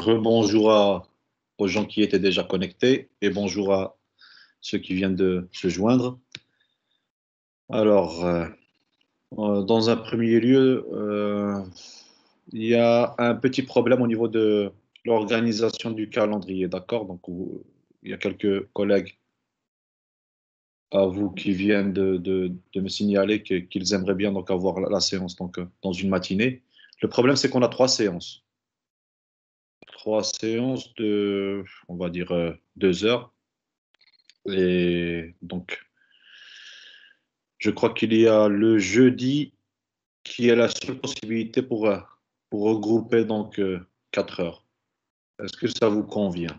Rebonjour aux gens qui étaient déjà connectés et bonjour à ceux qui viennent de se joindre. Alors, dans un premier lieu, il y a un petit problème au niveau de l'organisation du calendrier, d'accord? Donc, il y a quelques collègues à vous qui viennent de me signaler qu'ils aimeraient bien donc avoir la séance donc, dans une matinée. Le problème, c'est qu'on a trois séances. Trois séances de, on va dire, 2 heures. Et donc, je crois qu'il y a le jeudi qui est la seule possibilité pour regrouper donc 4 heures. Est-ce que ça vous convient?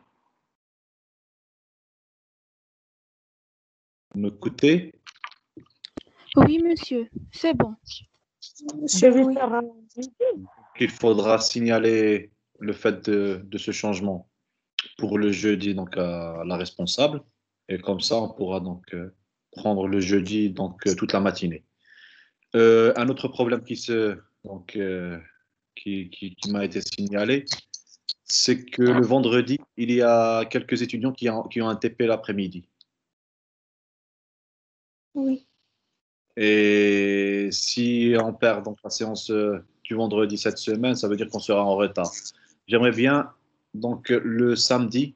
Vous m'écoutez? Oui, monsieur, c'est bon. Je vais faire un... Il faudra signaler le fait de ce changement pour le jeudi donc à la responsable. Et comme ça, on pourra donc prendre le jeudi donc toute la matinée. Un autre problème donc, qui m'a été signalé, c'est que le vendredi, il y a quelques étudiants qui ont un TP l'après-midi. Oui. Et si on perd donc la séance du vendredi cette semaine, ça veut dire qu'on sera en retard. J'aimerais bien donc le samedi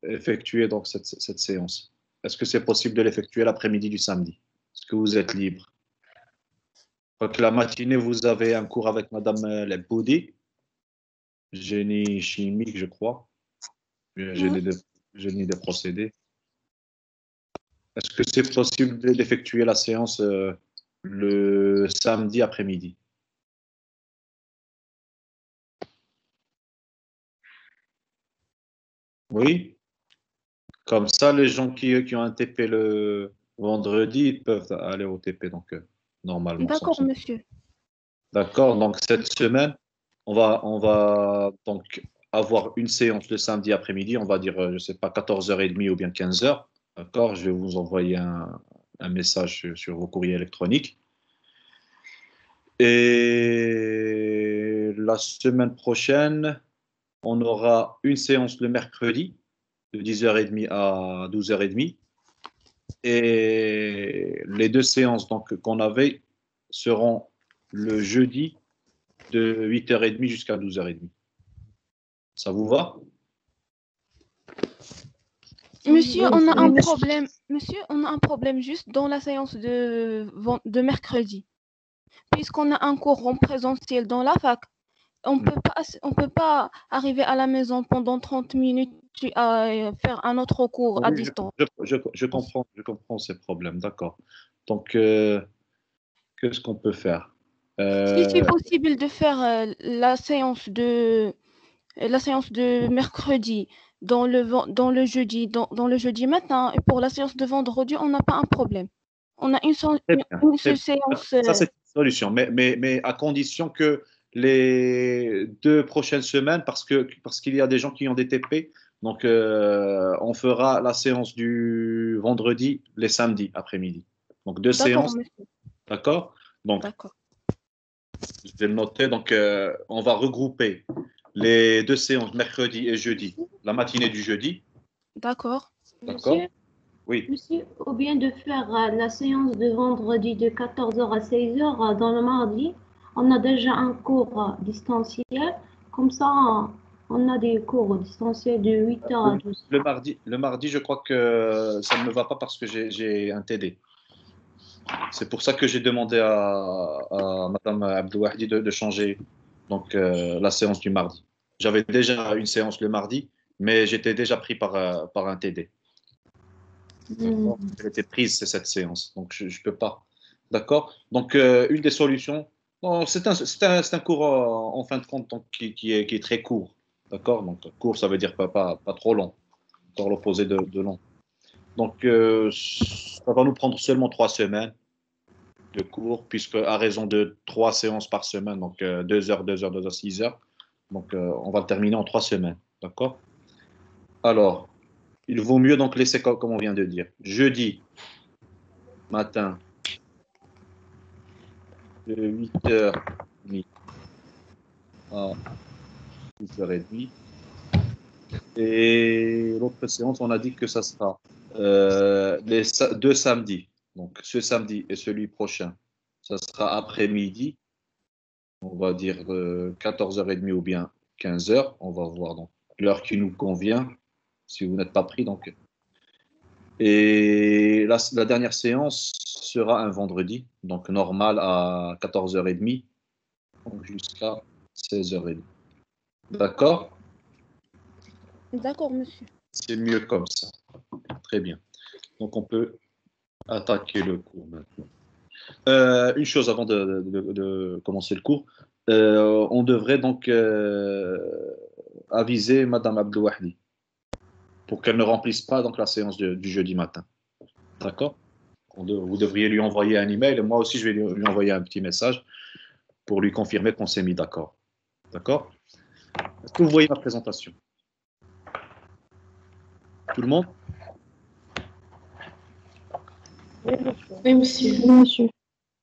effectuer donc cette séance. Est-ce que c'est possible de l'effectuer l'après-midi du samedi? Est-ce que vous êtes libre? Donc la matinée, vous avez un cours avec Madame Leboudi, génie chimique, je crois, génie des procédés. Est-ce que c'est possible d'effectuer la séance le samedi après-midi? Oui. Comme ça, les gens qui ont un TP le vendredi, ils peuvent aller au TP, donc normalement. D'accord, monsieur. D'accord. Donc cette semaine, on va donc avoir une séance le samedi après-midi, on va dire, je ne sais pas, 14h30 ou bien 15h. D'accord. Je vais vous envoyer un message sur vos courriers électroniques. Et la semaine prochaine, on aura une séance le mercredi de 10h30 à 12h30. Et les deux séances donc, qu'on avait seront le jeudi de 8h30 jusqu'à 12h30. Ça vous va? Monsieur, on a un problème. Monsieur, on a un problème juste dans la séance de mercredi. Puisqu'on a un cours en présentiel dans la fac, on peut pas arriver à la maison pendant 30 minutes à faire un autre cours à Oui, distance. je comprends ces problèmes, d'accord. Donc, qu'est-ce qu'on peut faire? Si c'est possible de faire la séance de mercredi dans le jeudi matin, et pour la séance de vendredi, on n'a pas un problème. On a une seule séance. Ça, c'est une solution, mais à condition que les 2 prochaines semaines, parce qu'il y a des gens qui ont des TP, donc on fera la séance du vendredi les samedis après-midi. Donc 2 séances, monsieur. d'accord? Donc, D'accord. je vais le noter. Donc, on va regrouper les 2 séances mercredi et jeudi, la matinée du jeudi. D'accord. D'accord? Monsieur, Oui. monsieur, ou bien de faire la séance de vendredi de 14h à 16h dans le mardi. On a déjà un cours distanciel. Comme ça, on a des cours distanciels de 8h à 12h. Le mardi, je crois que ça ne me va pas parce que j'ai un TD. C'est pour ça que j'ai demandé à Madame Abdouahdi de changer donc, la séance du mardi. J'avais déjà une séance le mardi, mais j'étais déjà pris par un TD. D'accord. Elle était prise, c'est cette séance. Donc, je ne peux pas. D'accord. Donc, une des solutions, bon, c'est un cours en fin de compte donc, qui est très court. D'accord. Donc, court, ça veut dire pas trop long. Dans l'opposé de long. Donc, ça va nous prendre seulement 3 semaines de cours, puisque à raison de 3 séances par semaine, donc 2 heures, 2 heures, 2 heures, 6 heures. Donc, on va le terminer en 3 semaines. D'accord. Alors, il vaut mieux donc laisser comme on vient de dire. Jeudi matin, de 8h30 à 6h30. Et l'autre séance, on a dit que ça sera les deux samedis. Donc ce samedi et celui prochain, ça sera après-midi. On va dire 14h30 ou bien 15h. On va voir donc l'heure qui nous convient, si vous n'êtes pas pris. Donc. Et la dernière séance sera un vendredi, donc normal à 14h30 jusqu'à 16h30. D'accord? D'accord, monsieur. C'est mieux comme ça. Très bien. Donc on peut attaquer le cours maintenant. Une chose avant de commencer le cours, on devrait donc aviser Madame Abdelouahdi pour qu'elle ne remplisse pas donc la séance du jeudi matin. D'accord? Vous devriez lui envoyer un email et moi aussi je vais lui envoyer un petit message pour lui confirmer qu'on s'est mis d'accord. D'accord? Est-ce que vous voyez ma présentation? Tout le monde? Oui, monsieur. Oui, monsieur.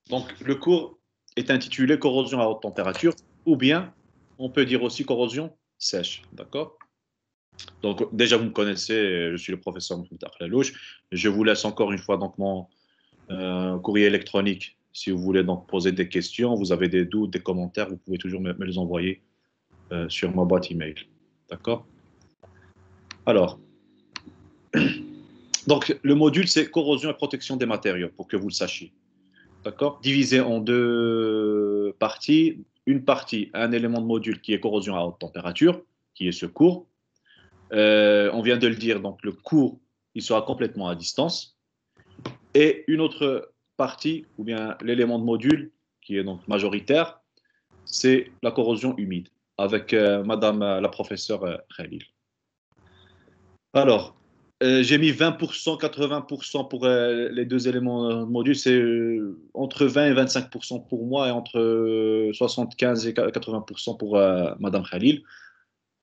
Donc, le cours est intitulé corrosion à haute température ou bien on peut dire aussi corrosion sèche. D'accord? Donc, déjà, vous me connaissez, je suis le professeur Mohamed Akhlalouche. Je vous laisse encore une fois donc, mon courrier électronique. Si vous voulez donc poser des questions, vous avez des doutes, des commentaires, vous pouvez toujours me les envoyer sur ma boîte email. D'accord? Alors, donc le module, c'est corrosion et protection des matériaux, pour que vous le sachiez. D'accord? Divisé en deux parties. Une partie, un élément de module qui est corrosion à haute température, qui est ce cours. On vient de le dire, donc le cours, il sera complètement à distance. Et une autre partie, ou bien l'élément de module, qui est donc majoritaire, c'est la corrosion humide, avec Madame la professeure Khalil. Alors, j'ai mis 20%, 80% pour les deux éléments de module. C'est entre 20 et 25% pour moi et entre 75 et 80% pour Madame Khalil.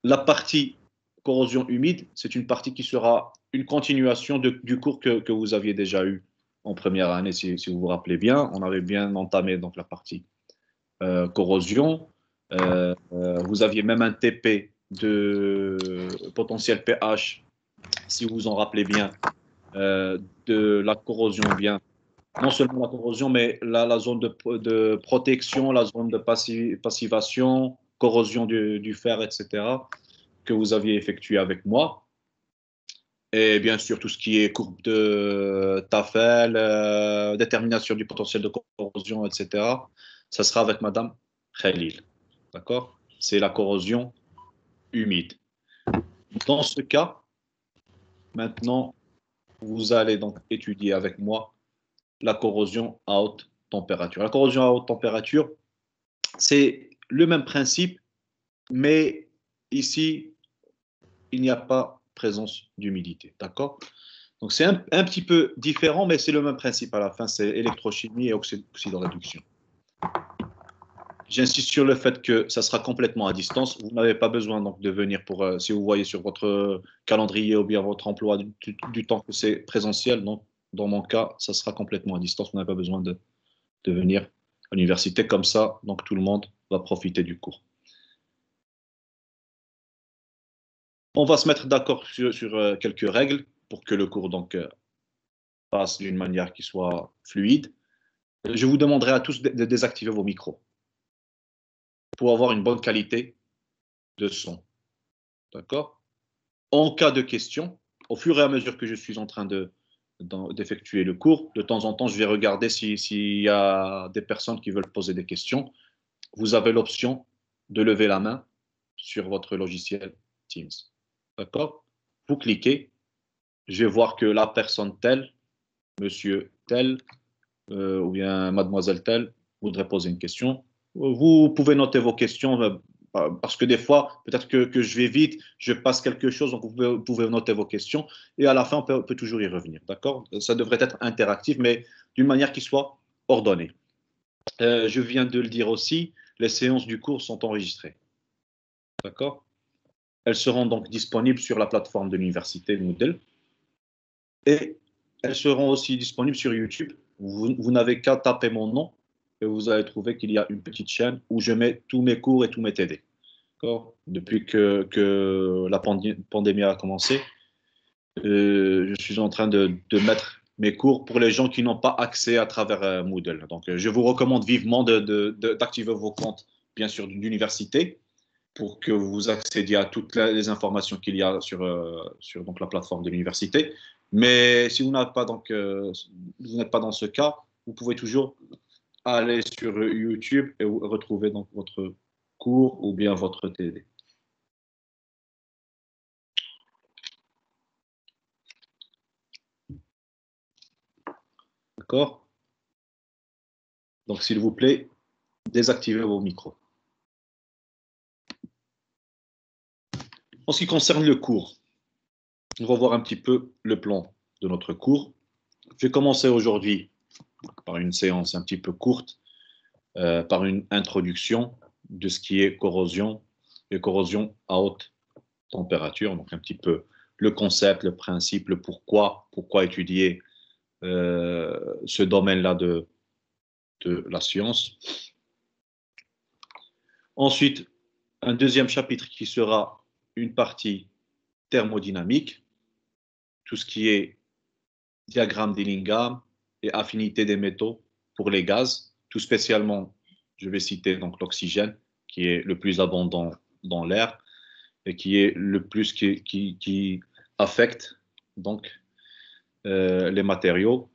La partie corrosion humide, c'est une partie qui sera une continuation du cours que vous aviez déjà eu en première année, si vous vous rappelez bien. On avait bien entamé donc, la partie corrosion. Vous aviez même un TP de potentiel pH, si vous vous en rappelez bien, de la corrosion, bien, non seulement la corrosion, mais la zone de protection, la zone de passivation, corrosion du fer, etc., que vous aviez effectué avec moi. Et bien sûr, tout ce qui est courbe de Tafel, détermination du potentiel de corrosion, etc., ça sera avec Madame Khalil. D'accord? C'est la corrosion humide. Dans ce cas, maintenant, vous allez donc étudier avec moi la corrosion à haute température. La corrosion à haute température, c'est le même principe, mais ici, il n'y a pas présence d'humidité. D'accord? Donc, c'est un petit peu différent, mais c'est le même principe à la fin, c'est électrochimie et oxydoréduction. J'insiste sur le fait que ça sera complètement à distance. Vous n'avez pas besoin donc de venir pour, si vous voyez sur votre calendrier ou bien votre emploi du temps que c'est présentiel. Donc, dans mon cas, ça sera complètement à distance. Vous n'avez pas besoin de venir à l'université comme ça. Donc, tout le monde va profiter du cours. On va se mettre d'accord sur quelques règles pour que le cours donc, passe d'une manière qui soit fluide. Je vous demanderai à tous de désactiver vos micros pour avoir une bonne qualité de son. D'accord? En cas de question, au fur et à mesure que je suis en train d'effectuer le cours, de temps en temps, je vais regarder s'il y a des personnes qui veulent poser des questions. Vous avez l'option de lever la main sur votre logiciel Teams. D'accord? Vous cliquez, je vais voir que la personne telle, monsieur tel, ou bien mademoiselle telle, voudrait poser une question. Vous pouvez noter vos questions parce que des fois, peut-être que je vais vite, je passe quelque chose, donc vous pouvez noter vos questions et à la fin, on peut toujours y revenir. D'accord? Ça devrait être interactif, mais d'une manière qui soit ordonnée. Je viens de le dire aussi, les séances du cours sont enregistrées. D'accord? Elles seront donc disponibles sur la plateforme de l'université Moodle et elles seront aussi disponibles sur YouTube. Vous n'avez qu'à taper mon nom et vous allez trouver qu'il y a une petite chaîne où je mets tous mes cours et tous mes TD. Depuis que la pandémie a commencé, je suis en train de mettre mes cours pour les gens qui n'ont pas accès à travers Moodle. Donc, je vous recommande vivement d'activer vos comptes, bien sûr, d'université pour que vous accédiez à toutes les informations qu'il y a sur donc, la plateforme de l'université. Mais si vous n'êtes pas, vous n'êtes pas dans ce cas, vous pouvez toujours aller sur YouTube et retrouver donc, votre cours ou bien votre TD. D'accord? Donc, s'il vous plaît, désactivez vos micros. En ce qui concerne le cours, on va voir un petit peu le plan de notre cours. Je vais commencer aujourd'hui par une séance un petit peu courte, par une introduction de ce qui est corrosion et corrosion à haute température. Donc, un petit peu le concept, le principe, le pourquoi étudier ce domaine-là de la science. Ensuite, un deuxième chapitre qui sera une partie thermodynamique, tout ce qui est diagramme d'Illingham et affinité des métaux pour les gaz, tout spécialement, je vais citer donc l'oxygène, qui est le plus abondant dans l'air et qui est le plus qui affecte donc les matériaux,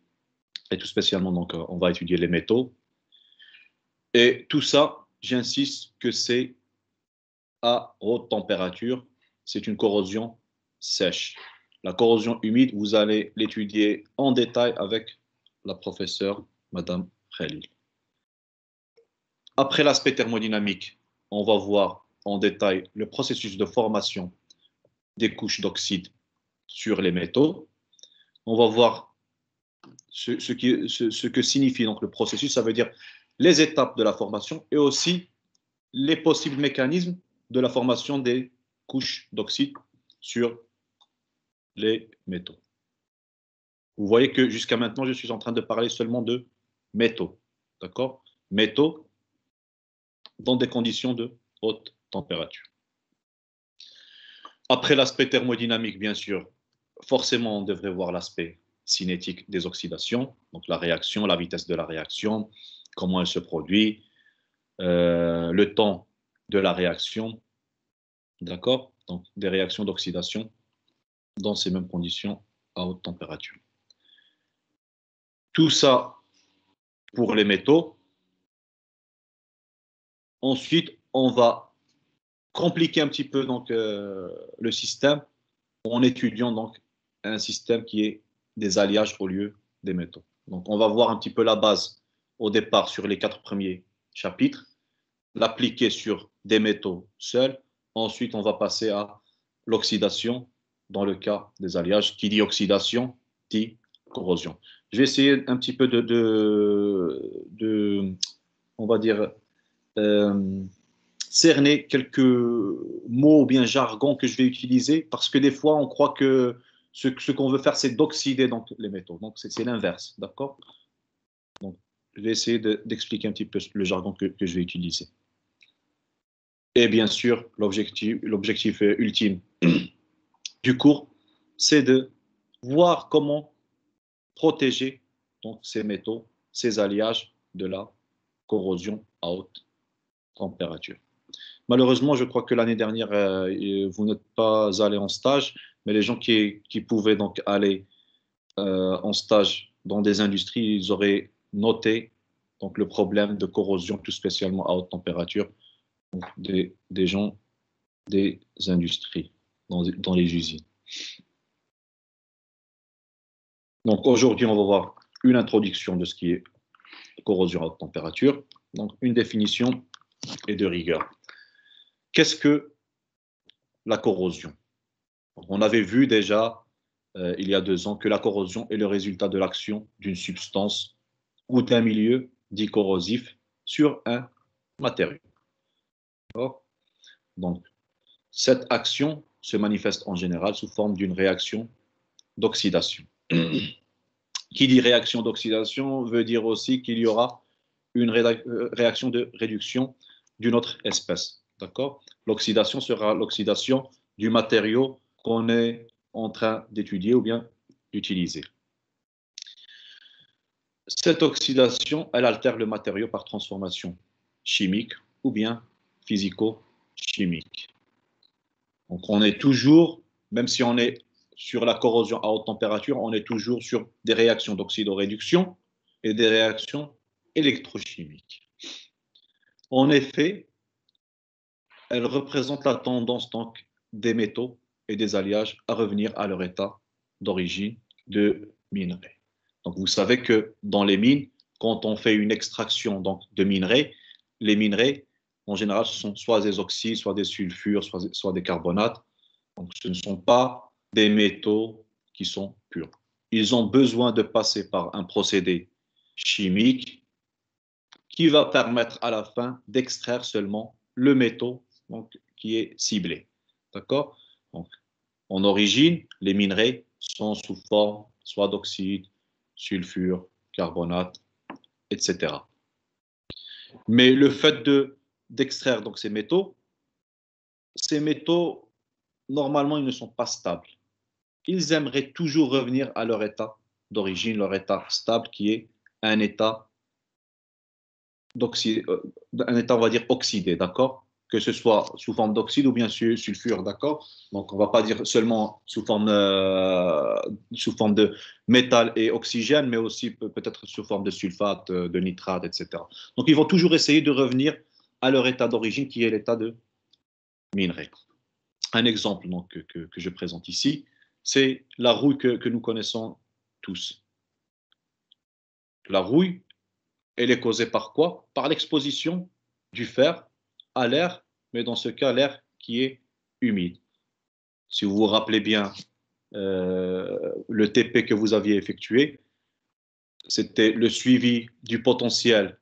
et tout spécialement, donc, on va étudier les métaux. Et tout ça, j'insiste que c'est à haute température, c'est une corrosion sèche. La corrosion humide, vous allez l'étudier en détail avec la professeure, Madame Khalil. Après l'aspect thermodynamique, on va voir en détail le processus de formation des couches d'oxyde sur les métaux. On va voir ce que signifie donc le processus, ça veut dire les étapes de la formation et aussi les possibles mécanismes de la formation des couches d'oxyde sur les métaux. Vous voyez que jusqu'à maintenant, je suis en train de parler seulement de métaux. D'accord? Métaux dans des conditions de haute température. Après l'aspect thermodynamique, bien sûr, forcément, on devrait voir l'aspect cinétique des oxydations, donc la réaction, la vitesse de la réaction, comment elle se produit, le temps de la réaction, d'accord? Donc, des réactions d'oxydation dans ces mêmes conditions à haute température. Tout ça pour les métaux. Ensuite, on va compliquer un petit peu donc, le système en étudiant donc, un système qui est des alliages au lieu des métaux. Donc, on va voir un petit peu la base au départ sur les 4 premiers chapitres, l'appliquer sur des métaux seuls. Ensuite, on va passer à l'oxydation dans le cas des alliages. Qui dit oxydation, dit corrosion. Je vais essayer un petit peu on va dire, cerner quelques mots ou bien jargons que je vais utiliser parce que des fois, on croit que ce qu'on veut faire, c'est d'oxyder donc, les métaux. Donc, c'est l'inverse, d'accord? Donc, je vais essayer d'expliquer un petit peu le jargon que je vais utiliser. Et bien sûr, l'objectif ultime du cours, c'est de voir comment protéger donc, ces métaux, ces alliages de la corrosion à haute température. Malheureusement, je crois que l'année dernière, vous n'êtes pas allé en stage, mais les gens qui pouvaient donc aller en stage dans des industries, ils auraient noté donc, le problème de corrosion, tout spécialement à haute température, donc, des gens des industries, dans les usines. Donc aujourd'hui, on va voir une introduction de ce qui est corrosion à haute température, donc une définition et de rigueur. Qu'est-ce que la corrosion? On avait vu déjà, il y a 2 ans, que la corrosion est le résultat de l'action d'une substance ou d'un milieu dit corrosif sur un matériau. Donc, cette action se manifeste en général sous forme d'une réaction d'oxydation. Qui dit réaction d'oxydation veut dire aussi qu'il y aura une réaction de réduction d'une autre espèce. D'accord? L'oxydation sera l'oxydation du matériau qu'on est en train d'étudier ou bien d'utiliser. Cette oxydation, elle altère le matériau par transformation chimique ou bien physico-chimique. Donc on est toujours, même si on est sur la corrosion à haute température, on est toujours sur des réactions d'oxydoréduction et des réactions électrochimiques. En effet, elle représente la tendance donc des métaux et des alliages à revenir à leur état d'origine de minerai. Donc vous savez que dans les mines, quand on fait une extraction donc, de minerais, les minerais, en général, ce sont soit des oxydes, soit des sulfures, soit des carbonates. Donc ce ne sont pas des métaux qui sont purs. Ils ont besoin de passer par un procédé chimique qui va permettre à la fin d'extraire seulement le métal donc, qui est ciblé. D'accord? Donc, en origine, les minerais sont sous forme soit d'oxyde, sulfure, carbonate, etc. Mais le fait d'extraire donc ces métaux, normalement, ils ne sont pas stables. Ils aimeraient toujours revenir à leur état d'origine, leur état stable, qui est un état un état, on va dire, oxydé, d'accord? Que ce soit sous forme d'oxyde ou bien sulfure, d'accord? Donc, on ne va pas dire seulement sous forme de métal et oxygène, mais aussi peut-être sous forme de sulfate, de nitrate, etc. Donc, ils vont toujours essayer de revenir à leur état d'origine, qui est l'état de minerai. Un exemple donc, que je présente ici, c'est la rouille que nous connaissons tous. La rouille, elle est causée par quoi? Par l'exposition du fer à l'air, mais dans ce cas, l'air qui est humide. Si vous vous rappelez bien le TP que vous aviez effectué, c'était le suivi du potentiel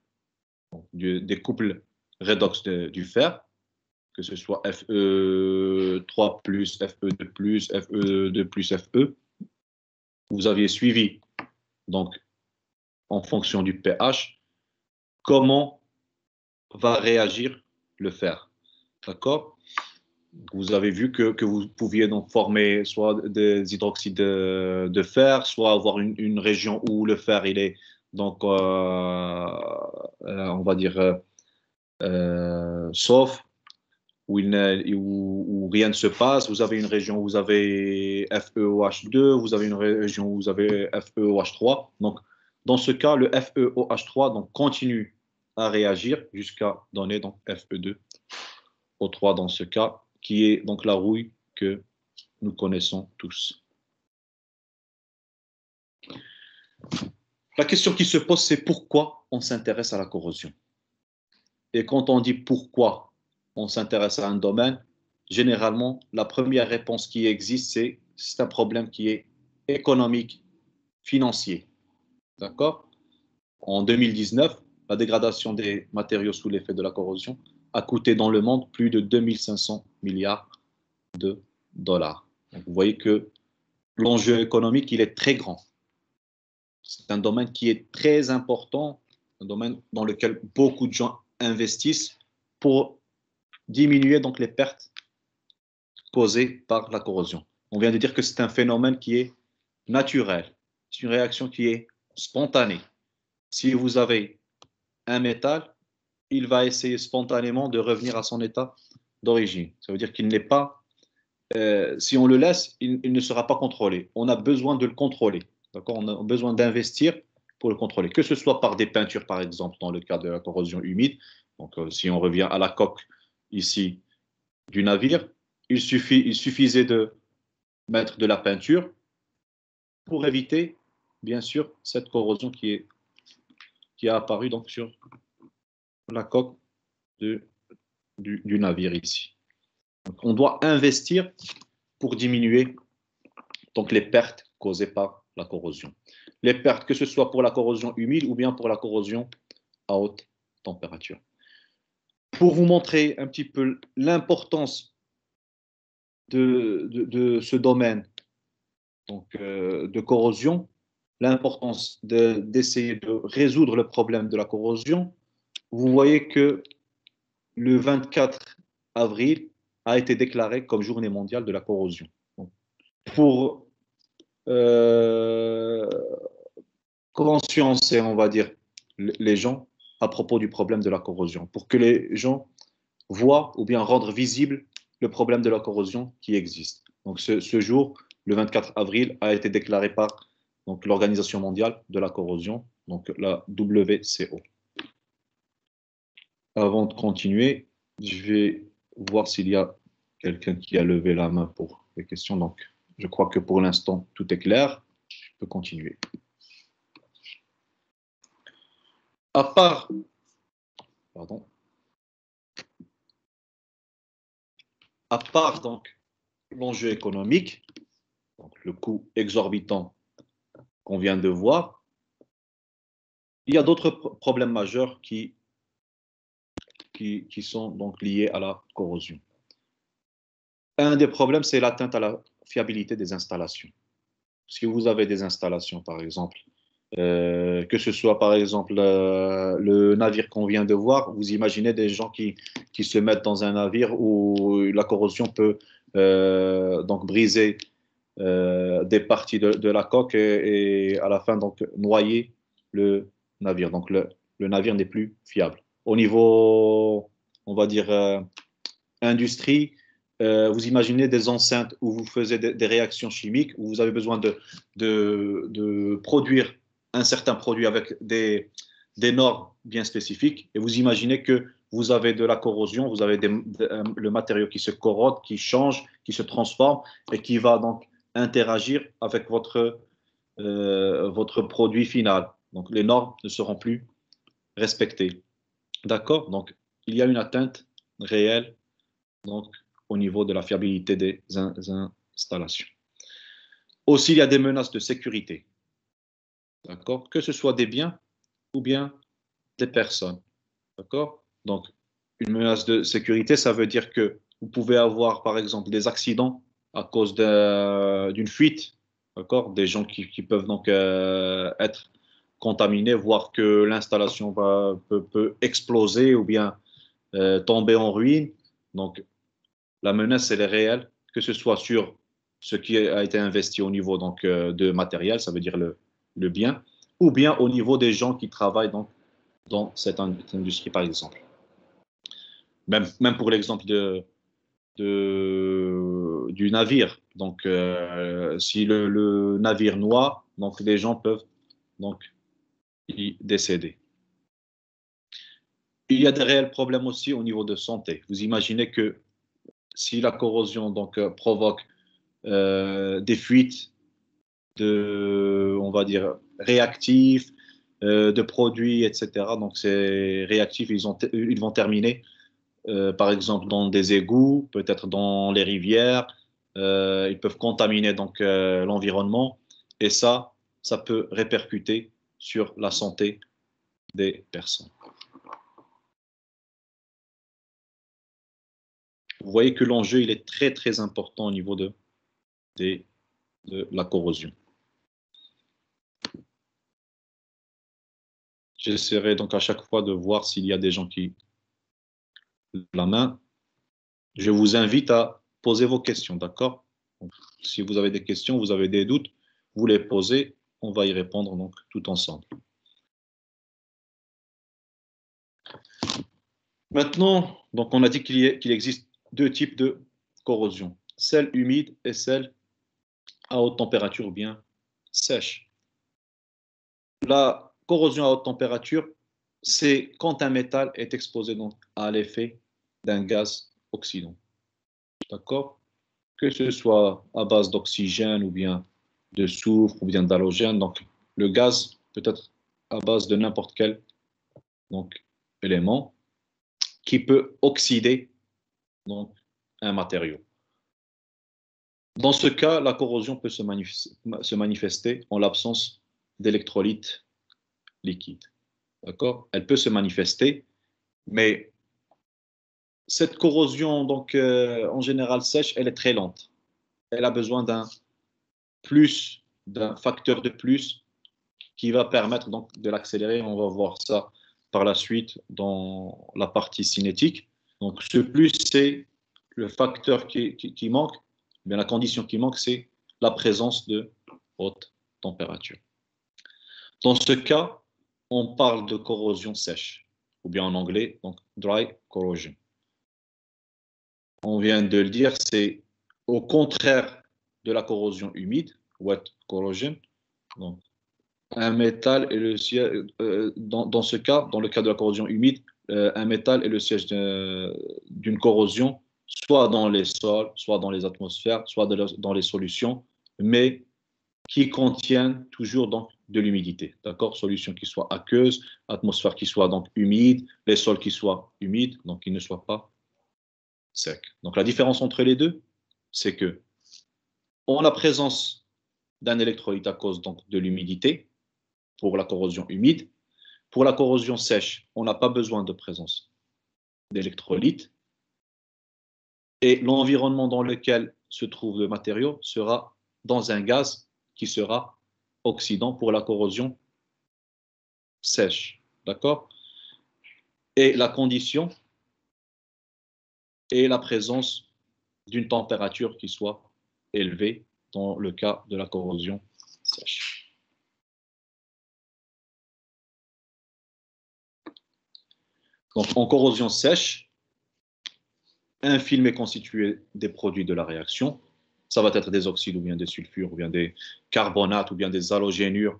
des couples redox du fer, que ce soit Fe3+, Fe2+, Fe2+, Fe. Vous aviez suivi, donc, en fonction du pH, comment va réagir le fer. D'accord? Vous avez vu que vous pouviez donc former soit des hydroxydes de fer, soit avoir une région où le fer il est donc on va dire sauf, où rien ne se passe. Vous avez une région où vous avez FeOH2, vous avez une région où vous avez FeOH3. Donc dans ce cas, le FeOH3 donc continue à réagir jusqu'à donner donc Fe2O3 dans ce cas, qui est donc la rouille que nous connaissons tous. La question qui se pose, c'est pourquoi on s'intéresse à la corrosion. Et quand on dit pourquoi on s'intéresse à un domaine, généralement, la première réponse qui existe, c'est un problème qui est économique, financier. D'accord? En 2019, la dégradation des matériaux sous l'effet de la corrosion a coûté dans le monde plus de 2500 milliards de dollars. Donc, vous voyez que l'enjeu économique, il est très grand. C'est un domaine qui est très important, un domaine dans lequel beaucoup de gens investissent pour diminuer donc les pertes causées par la corrosion. On vient de dire que c'est un phénomène qui est naturel. C'est une réaction qui est spontanée. Si vous avez un métal, il va essayer spontanément de revenir à son état d'origine. Ça veut dire qu'il n'est pas, si on le laisse, il ne sera pas contrôlé. On a besoin de le contrôler. On a besoin d'investir pour le contrôler, que ce soit par des peintures, par exemple, dans le cas de la corrosion humide. Donc, si on revient à la coque ici du navire, il suffisait de mettre de la peinture pour éviter, bien sûr, cette corrosion qui a apparu donc, sur la coque du navire ici. Donc, on doit investir pour diminuer donc, les pertes causées par la corrosion. Les pertes, que ce soit pour la corrosion humide ou bien pour la corrosion à haute température. Pour vous montrer un petit peu l'importance de ce domaine donc, de corrosion, l'importance d'essayer de résoudre le problème de la corrosion, vous voyez que le 24 avril a été déclaré comme journée mondiale de la corrosion. Donc, pour consciencer, on va dire, les gens à propos du problème de la corrosion, pour que les gens voient ou bien rendre visible le problème de la corrosion qui existe. Donc ce jour, le 24 avril, a été déclaré par l'Organisation mondiale de la corrosion, donc la WCO. Avant de continuer, je vais voir s'il y a quelqu'un qui a levé la main pour les questions. Donc, je crois que pour l'instant, tout est clair. Je peux continuer. À part, pardon, à part donc l'enjeu économique, donc le coût exorbitant qu'on vient de voir, il y a d'autres problèmes majeurs qui sont donc liés à la corrosion. Un des problèmes, c'est l'atteinte à la fiabilité des installations. Si vous avez des installations, par exemple, que ce soit par exemple le navire qu'on vient de voir, vous imaginez des gens qui se mettent dans un navire où la corrosion peut donc briser des parties de la coque et à la fin donc noyer le navire. Donc le navire n'est plus fiable. Au niveau, on va dire, industrie, vous imaginez des enceintes où vous faisiez des réactions chimiques, où vous avez besoin de produire un certain produit avec des normes bien spécifiques, et vous imaginez que vous avez de la corrosion, vous avez le matériau qui se corrode, qui change, qui se transforme, et qui va donc interagir avec votre produit final. Donc les normes ne seront plus respectées. D'accord? Donc il y a une atteinte réelle donc, au niveau de la fiabilité des installations. Aussi, il y a des menaces de sécurité, d'accord, que ce soit des biens ou bien des personnes, d'accord. Donc, une menace de sécurité, ça veut dire que vous pouvez avoir, par exemple, des accidents à cause d'une fuite, d'accord, des gens qui peuvent donc être contaminés, voire que l'installation peut exploser ou bien tomber en ruine. Donc, la menace, elle est réelle, que ce soit sur ce qui a été investi au niveau donc, de matériel, ça veut dire le bien, ou bien au niveau des gens qui travaillent donc, dans cette industrie, par exemple. Même pour l'exemple du navire. Donc, si le navire noie, donc les gens peuvent donc, y décéder. Il y a des réels problèmes aussi au niveau de santé. Vous imaginez que si la corrosion donc, provoque des fuites on va dire, réactifs, de produits, etc. Donc, ces réactifs, ils vont terminer, par exemple, dans des égouts, peut-être dans les rivières. Ils peuvent contaminer donc l'environnement. Et ça peut répercuter sur la santé des personnes. Vous voyez que l'enjeu, il est très, très important au niveau de la corrosion. J'essaierai donc à chaque fois de voir s'il y a des gens qui lèvent la main. Je vous invite à poser vos questions, d'accord? Si vous avez des questions, vous avez des doutes, vous les posez, on va y répondre donc tout ensemble. Maintenant, donc on a dit qu'il existe deux types de corrosion, celle humide et celle à haute température ou bien sèche. La corrosion à haute température, c'est quand un métal est exposé donc à l'effet d'un gaz oxydant. D'accord? Que ce soit à base d'oxygène ou bien de soufre ou bien d'halogène. Donc, le gaz peut être à base de n'importe quel donc, élément qui peut oxyder donc, un matériau. Dans ce cas, la corrosion peut se manifester en l'absence d'électrolytes liquides. D'accord? Elle peut se manifester, mais cette corrosion, donc, en général sèche, elle est très lente. Elle a besoin d'un facteur de plus qui va permettre donc de l'accélérer. On va voir ça par la suite dans la partie cinétique. Donc, ce plus, c'est le facteur qui manque, bien la condition qui manque, c'est la présence de haute température. Dans ce cas, on parle de corrosion sèche, ou bien en anglais, donc dry corrosion. On vient de le dire, c'est au contraire de la corrosion humide, wet corrosion. Donc, un métal est le siège, dans ce cas, dans le cas de la corrosion humide, un métal est le siège d'une corrosion, soit dans les sols, soit dans les atmosphères, soit dans les solutions, mais qui contiennent toujours donc de l'humidité. D'accord? Solution qui soit aqueuse, atmosphère qui soit donc humide, les sols qui soient humides, donc qui ne soient pas secs. Donc la différence entre les deux, c'est que en la présence d'un électrolyte à cause donc de l'humidité, pour la corrosion humide, pour la corrosion sèche, on n'a pas besoin de présence d'électrolyte. Et l'environnement dans lequel se trouve le matériau sera dans un gaz qui sera oxydant pour la corrosion sèche. D'accord? Et la condition est la présence d'une température qui soit élevée dans le cas de la corrosion sèche. Donc, en corrosion sèche, un film est constitué des produits de la réaction. Ça va être des oxydes ou bien des sulfures ou bien des carbonates ou bien des halogénures.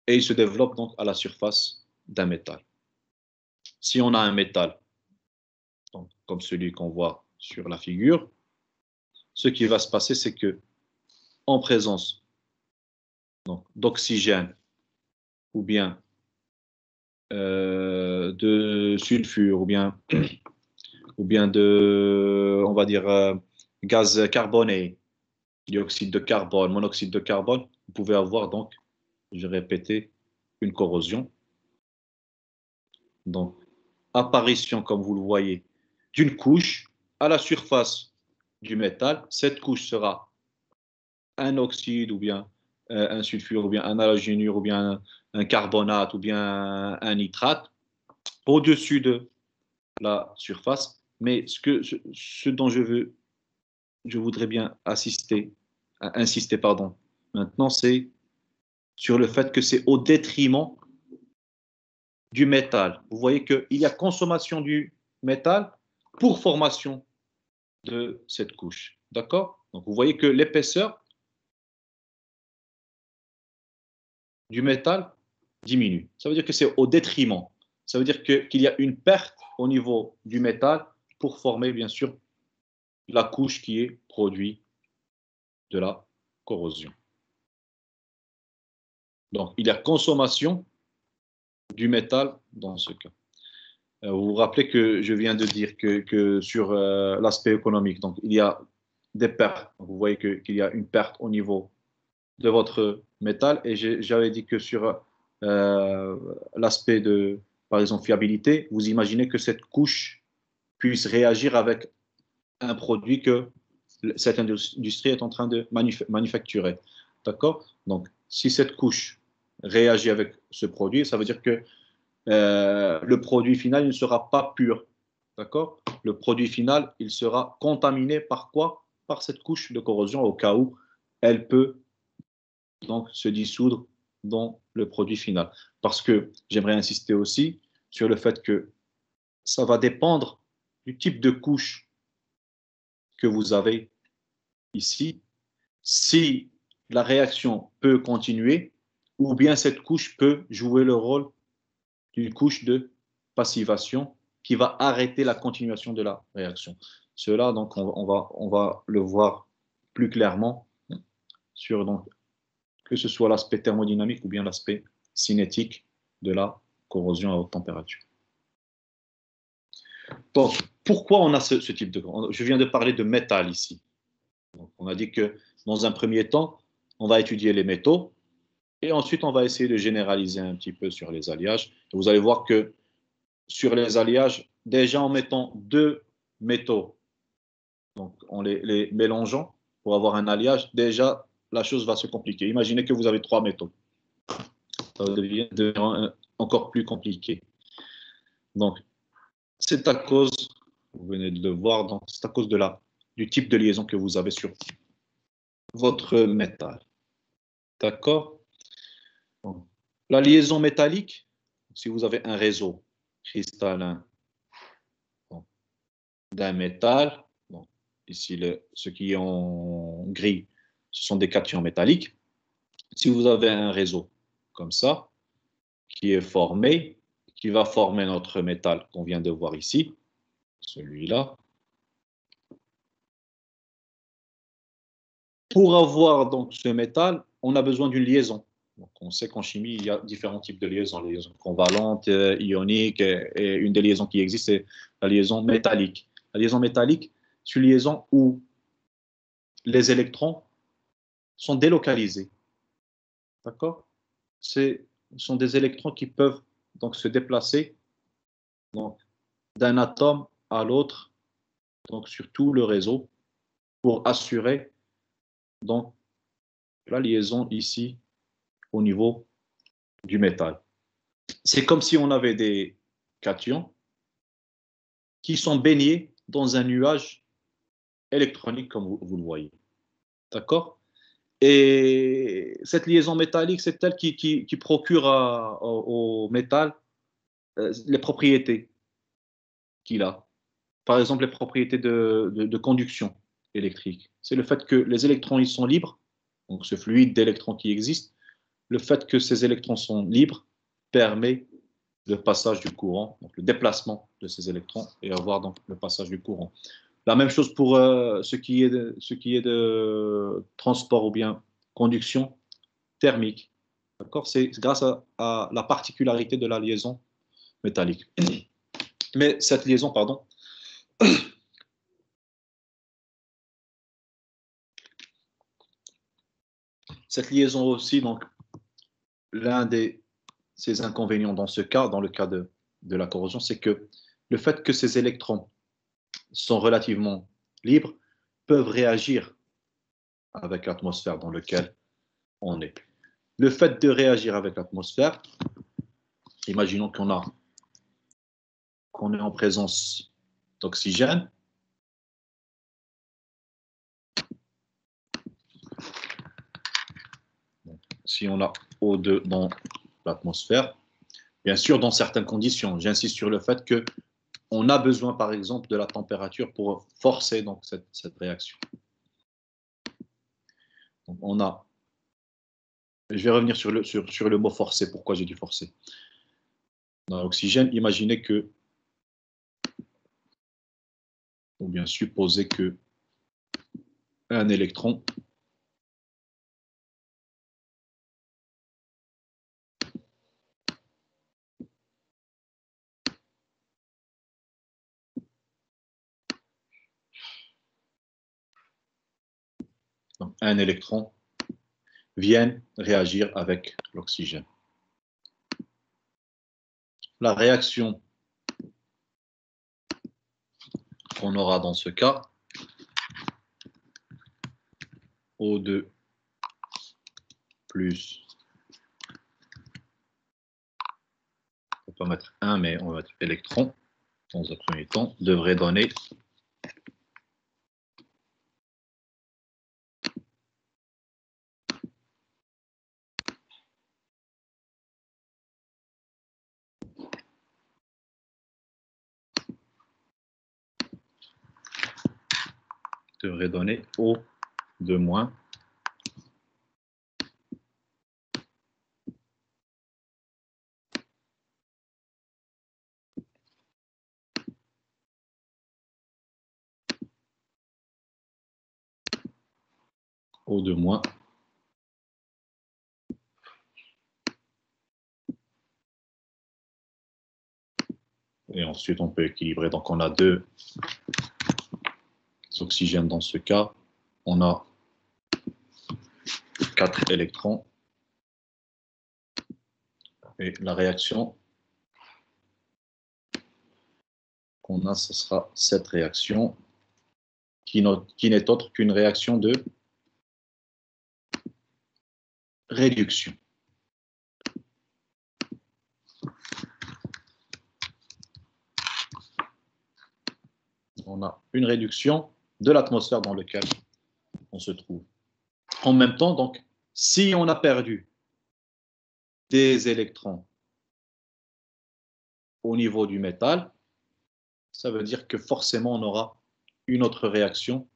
Et il se développe donc à la surface d'un métal. Si on a un métal, donc, comme celui qu'on voit sur la figure, ce qui va se passer, c'est que en présence d'oxygène ou bien de sulfure ou bien de, on va dire, gaz carboné, dioxyde de carbone, monoxyde de carbone, vous pouvez avoir donc, je vais répéter, une corrosion. Donc, apparition, comme vous le voyez, d'une couche à la surface du métal. Cette couche sera un oxyde ou bien un sulfure ou bien un halogénure ou bien un carbonate ou bien un nitrate au-dessus de la surface. Mais ce dont je voudrais bien insister maintenant, c'est sur le fait que c'est au détriment du métal. Vous voyez qu'il y a consommation du métal pour formation de cette couche. D'accord? Donc vous voyez que l'épaisseur du métal diminue. Ça veut dire que c'est au détriment. Ça veut dire qu'il y a une perte au niveau du métal pour former, bien sûr, la couche qui est produit de la corrosion. Donc, il y a consommation du métal dans ce cas. Vous vous rappelez que je viens de dire que sur l'aspect économique, donc il y a des pertes. Donc, vous voyez qu'il y a une perte au niveau de votre métal et j'avais dit que sur l'aspect de, par exemple, fiabilité, vous imaginez que cette couche puisse réagir avec un produit que cette industrie est en train de manufacturer. D'accord? Donc, si cette couche réagit avec ce produit, ça veut dire que le produit final ne sera pas pur. D'accord? Le produit final, il sera contaminé par quoi? Par cette couche de corrosion au cas où elle peut donc se dissoudre dans le produit final. Parce que j'aimerais insister aussi sur le fait que ça va dépendre du type de couche que vous avez ici. Si la réaction peut continuer, ou bien cette couche peut jouer le rôle d'une couche de passivation qui va arrêter la continuation de la réaction. Cela, donc, on va le voir plus clairement sur donc, que ce soit l'aspect thermodynamique ou bien l'aspect cinétique de la corrosion à haute température. Donc, pourquoi on a ce type de... Je viens de parler de métal ici. Donc, on a dit que dans un premier temps, on va étudier les métaux et ensuite on va essayer de généraliser un petit peu sur les alliages. Et vous allez voir que sur les alliages, déjà en mettant deux métaux, donc en les mélangeant pour avoir un alliage, déjà la chose va se compliquer. Imaginez que vous avez trois métaux. Ça devient encore plus compliqué. Donc, c'est à cause Vous venez de le voir, donc c'est à cause du type de liaison que vous avez sur votre métal. D'accord? La liaison métallique, si vous avez un réseau cristallin d'un métal, bon, ici ce qui est en gris, ce sont des cations métalliques. Si vous avez un réseau comme ça, qui est formé, qui va former notre métal qu'on vient de voir ici, celui-là. Pour avoir donc ce métal, on a besoin d'une liaison. Donc, on sait qu'en chimie, il y a différents types de liaisons, les liaisons convalentes, ioniques, et une des liaisons qui existe, c'est la liaison métallique. La liaison métallique, c'est une liaison où les électrons sont délocalisés. D'accord? Ce sont des électrons qui peuvent donc se déplacer d'un atome à l'autre, donc sur tout le réseau, pour assurer donc la liaison ici au niveau du métal. C'est comme si on avait des cations qui sont baignés dans un nuage électronique, comme vous le voyez. D'accord? Et cette liaison métallique, c'est elle qui procure au métal les propriétés qu'il a. Par exemple, les propriétés de conduction électrique. C'est le fait que les électrons ils sont libres, donc ce fluide d'électrons qui existe, le fait que ces électrons sont libres permet le passage du courant, donc le déplacement de ces électrons et avoir donc le passage du courant. La même chose pour ce qui est de transport ou bien conduction thermique. D'accord? C'est grâce à la particularité de la liaison métallique. Mais cette liaison, pardon, cette liaison aussi, donc, l'un de ces inconvénients dans ce cas, dans le cas de la corrosion, c'est que le fait que ces électrons sont relativement libres, peuvent réagir avec l'atmosphère dans laquelle on est. Le fait de réagir avec l'atmosphère, imaginons qu'on est en présence d'oxygène. Si on a O2 dans l'atmosphère, bien sûr dans certaines conditions, j'insiste sur le fait que on a besoin par exemple de la température pour forcer donc cette réaction. Donc on a, je vais revenir sur le mot forcer, pourquoi j'ai dit forcer. Dans l'oxygène, imaginez que, ou bien supposer que un électron vienne réagir avec l'oxygène. La réaction qu'on aura dans ce cas, O2 plus, on ne va pas mettre 1, mais on va mettre électron, dans un premier temps, devrait donner O2 moins O2 moins et ensuite on peut équilibrer, donc on a deux oxygènes dans ce cas, on a 4 électrons et la réaction qu'on a, ce sera cette réaction qui n'est autre qu'une réaction de réduction. On a une réduction de l'atmosphère dans laquelle on se trouve. En même temps, donc, si on a perdu des électrons au niveau du métal, ça veut dire que forcément on aura une autre réaction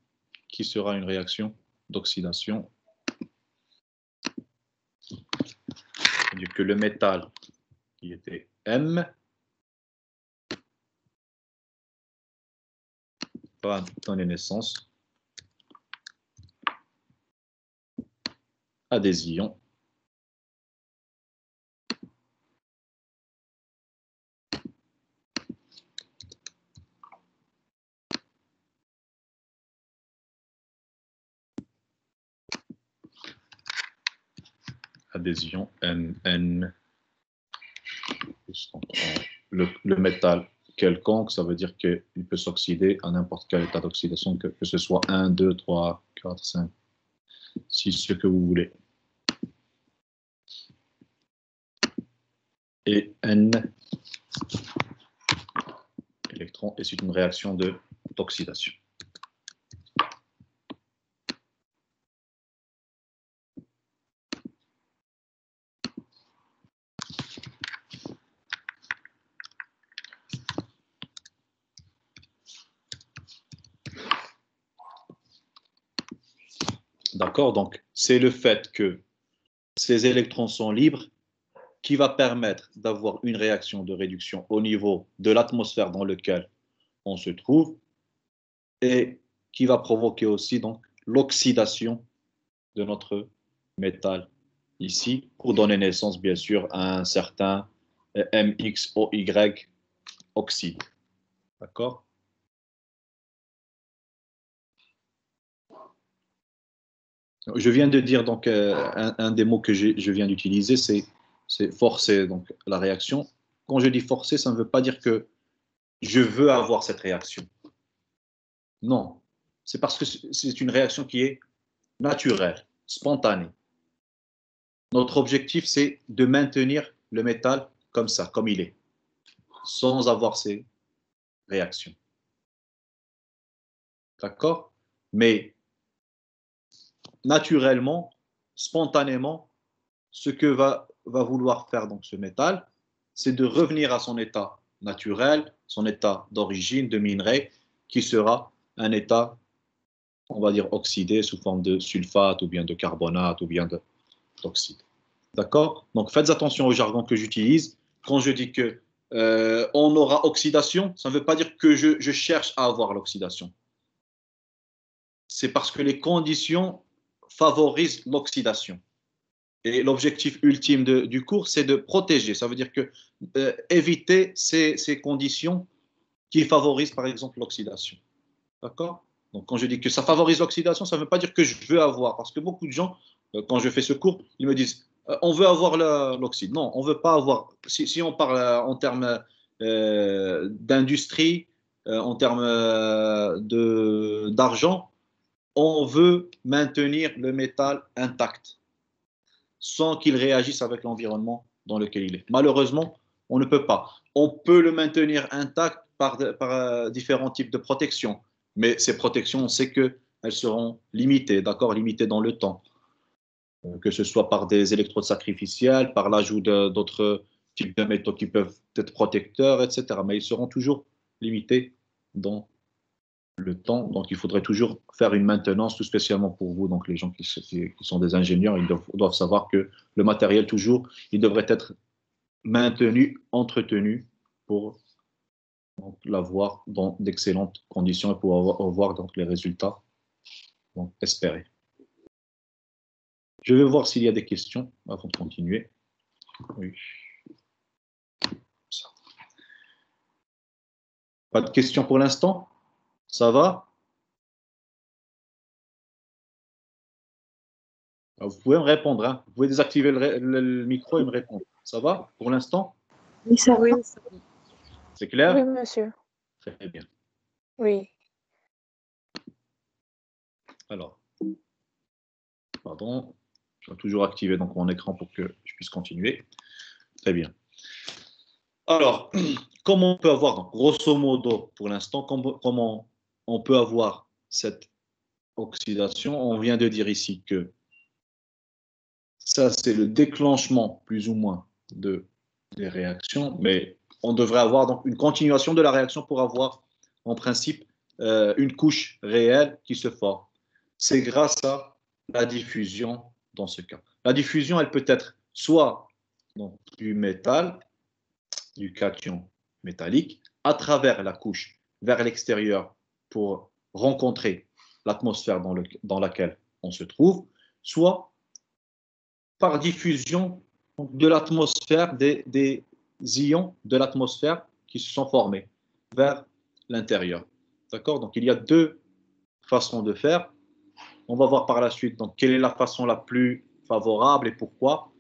qui sera une réaction d'oxydation. C'est-à-dire que le métal qui était M va donner naissance à des ions Mn. Le métal quelconque, ça veut dire qu'il peut s'oxyder à n'importe quel état d'oxydation, que ce soit 1, 2, 3, 4, 5, 6, ce que vous voulez. Et N électrons, et c'est une réaction d'oxydation. D'accord, donc c'est le fait que ces électrons sont libres qui va permettre d'avoir une réaction de réduction au niveau de l'atmosphère dans laquelle on se trouve et qui va provoquer aussi donc l'oxydation de notre métal ici pour donner naissance bien sûr à un certain MXOY oxyde. D'accord? Je viens de dire donc un des mots que je viens d'utiliser, c'est forcer donc la réaction. Quand je dis forcer, ça ne veut pas dire que je veux avoir cette réaction. Non, c'est parce que c'est une réaction qui est naturelle, spontanée. Notre objectif, c'est de maintenir le métal comme ça, comme il est, sans avoir ces réactions. D'accord? Mais naturellement, spontanément, ce que va vouloir faire donc ce métal, c'est de revenir à son état naturel, son état d'origine, de minerai, qui sera un état, on va dire, oxydé sous forme de sulfate ou bien de carbonate ou bien d'oxyde. D'accord? Donc faites attention au jargon que j'utilise. Quand je dis que on aura oxydation, ça ne veut pas dire que je cherche à avoir l'oxydation. C'est parce que les conditions favorisent l'oxydation. Et l'objectif ultime du cours, c'est de protéger. Ça veut dire que éviter ces conditions qui favorisent, par exemple, l'oxydation. D'accord? Donc, quand je dis que ça favorise l'oxydation, ça ne veut pas dire que je veux avoir. Parce que beaucoup de gens, quand je fais ce cours, ils me disent on veut avoir l'oxyde. Non, on ne veut pas avoir. Si on parle en termes d'industrie, en termes d'argent, on veut maintenir le métal intact sans qu'il réagisse avec l'environnement dans lequel il est. Malheureusement, on ne peut pas. On peut le maintenir intact par différents types de protections, mais ces protections, on sait qu'elles seront limitées, d'accord, limitées dans le temps, que ce soit par des électrodes sacrificielles, par l'ajout d'autres types de métaux qui peuvent être protecteurs, etc. Mais ils seront toujours limités dans le temps. Donc, il faudrait toujours faire une maintenance, tout spécialement pour vous, donc les gens qui sont des ingénieurs, ils doivent savoir que le matériel, toujours, il devrait être maintenu, entretenu pour l'avoir dans d'excellentes conditions et pour avoir donc, les résultats donc, espérés. Je vais voir s'il y a des questions avant de continuer. Oui. Pas de questions pour l'instant? Ça va? Vous pouvez me répondre, hein. Vous pouvez désactiver le micro et me répondre. Ça va pour l'instant? Oui, ça va. C'est clair? Oui, monsieur. Très bien. Oui. Alors, pardon, je vais toujours activer donc mon écran pour que je puisse continuer. Très bien. Alors, comment on peut avoir, donc, grosso modo, pour l'instant, comment on peut avoir cette oxydation. On vient de dire ici que ça, c'est le déclenchement, plus ou moins, des réactions, mais on devrait avoir donc une continuation de la réaction pour avoir, en principe, une couche réelle qui se forme. C'est grâce à la diffusion dans ce cas. La diffusion, elle peut être soit donc, du métal, du cation métallique, à travers la couche vers l'extérieur pour rencontrer l'atmosphère dans laquelle on se trouve, soit par diffusion de l'atmosphère, des ions de l'atmosphère qui se sont formés vers l'intérieur. D'accord? Donc il y a deux façons de faire. On va voir par la suite donc, quelle est la façon la plus favorable et pourquoi.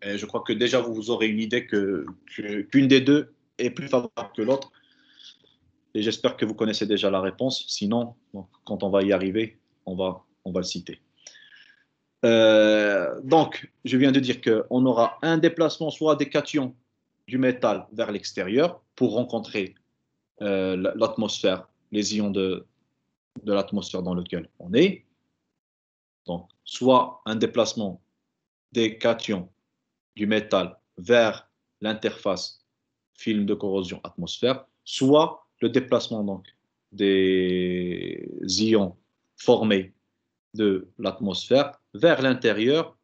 Et je crois que déjà vous aurez une idée qu'une des deux est plus favorable que l'autre. Et j'espère que vous connaissez déjà la réponse. Sinon, donc, quand on va y arriver, on va le citer. Donc, je viens de dire qu'on aura un déplacement soit des cations du métal vers l'extérieur pour rencontrer l'atmosphère, les ions de l'atmosphère dans lequel on est. Donc, soit un déplacement des cations du métal vers l'interface film de corrosion atmosphère, soit le déplacement donc, des ions formés de l'atmosphère vers l'intérieur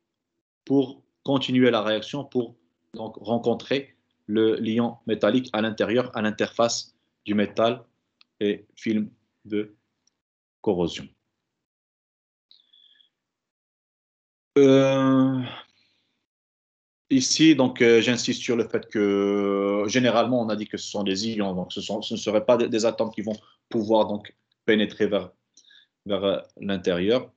pour continuer la réaction, pour donc rencontrer l'ion métallique à l'intérieur, à l'interface du métal et film de corrosion. Ici, donc, j'insiste sur le fait que généralement, on a dit que ce sont des ions, donc ce ne seraient pas des atomes qui vont pouvoir donc pénétrer vers l'intérieur.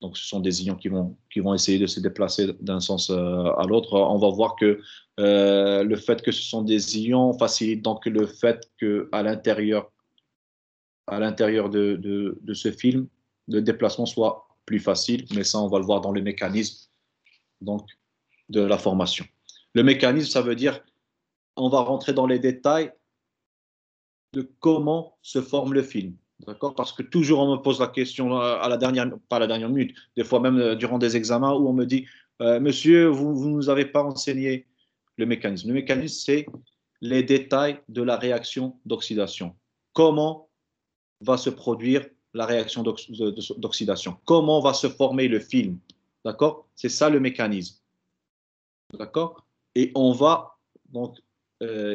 Donc, ce sont des ions qui vont essayer de se déplacer d'un sens à l'autre. On va voir que le fait que ce sont des ions facilite donc le fait qu'à l'intérieur de ce film, le déplacement soit plus facile. Mais ça, on va le voir dans le mécanisme donc, de la formation. Le mécanisme, ça veut dire, on va rentrer dans les détails de comment se forme le film. D'accord? Parce que toujours on me pose la question à la dernière, pas à la dernière minute, des fois même durant des examens où on me dit Monsieur, vous ne nous avez pas enseigné le mécanisme. Le mécanisme, c'est les détails de la réaction d'oxydation. Comment va se produire la réaction d'oxydation? Comment va se former le film? D'accord? C'est ça le mécanisme. D'accord? Et on va donc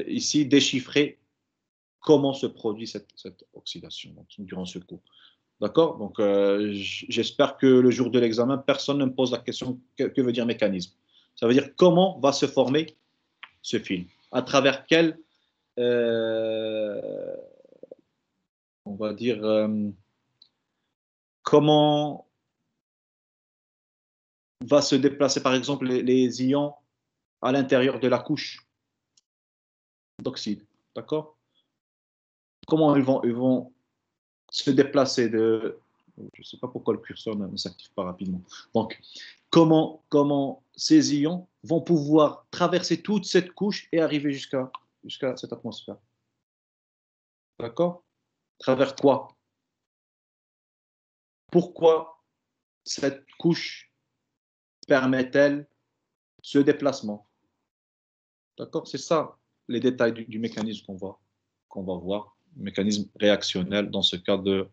ici déchiffrer comment se produit cette oxydation donc, durant ce cours. D'accord? Donc, j'espère que le jour de l'examen, personne ne me pose la question que veut dire mécanisme. Ça veut dire comment va se former ce film? À travers quel, on va dire, comment va se déplacer, par exemple, les ions à l'intérieur de la couche d'oxyde. D'accord? Comment ils vont se déplacer de... Je ne sais pas pourquoi le curseur ne s'active pas rapidement. Donc, comment ces ions vont pouvoir traverser toute cette couche et arriver jusqu'à cette atmosphère. D'accord? Travers quoi? Pourquoi cette couche permet-elle ce déplacement? D'accord? C'est ça les détails du mécanisme qu'on va voir, mécanisme réactionnel dans ce cas de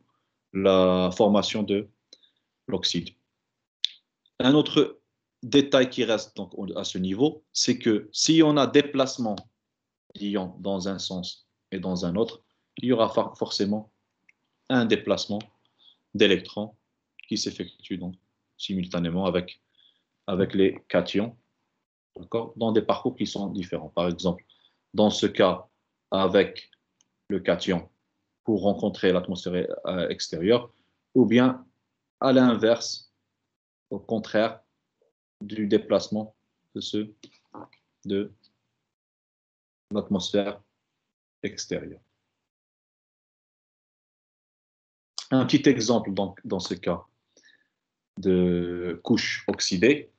la formation de l'oxyde. Un autre détail qui reste donc à ce niveau, c'est que si on a déplacement d'ions dans un sens et dans un autre, il y aura forcément un déplacement d'électrons qui s'effectue donc simultanément avec les cations, dans des parcours qui sont différents. Par exemple, dans ce cas, avec le cation pour rencontrer l'atmosphère extérieure, ou bien à l'inverse, au contraire du déplacement de l'atmosphère extérieure. Un petit exemple donc, dans ce cas de couche oxydée.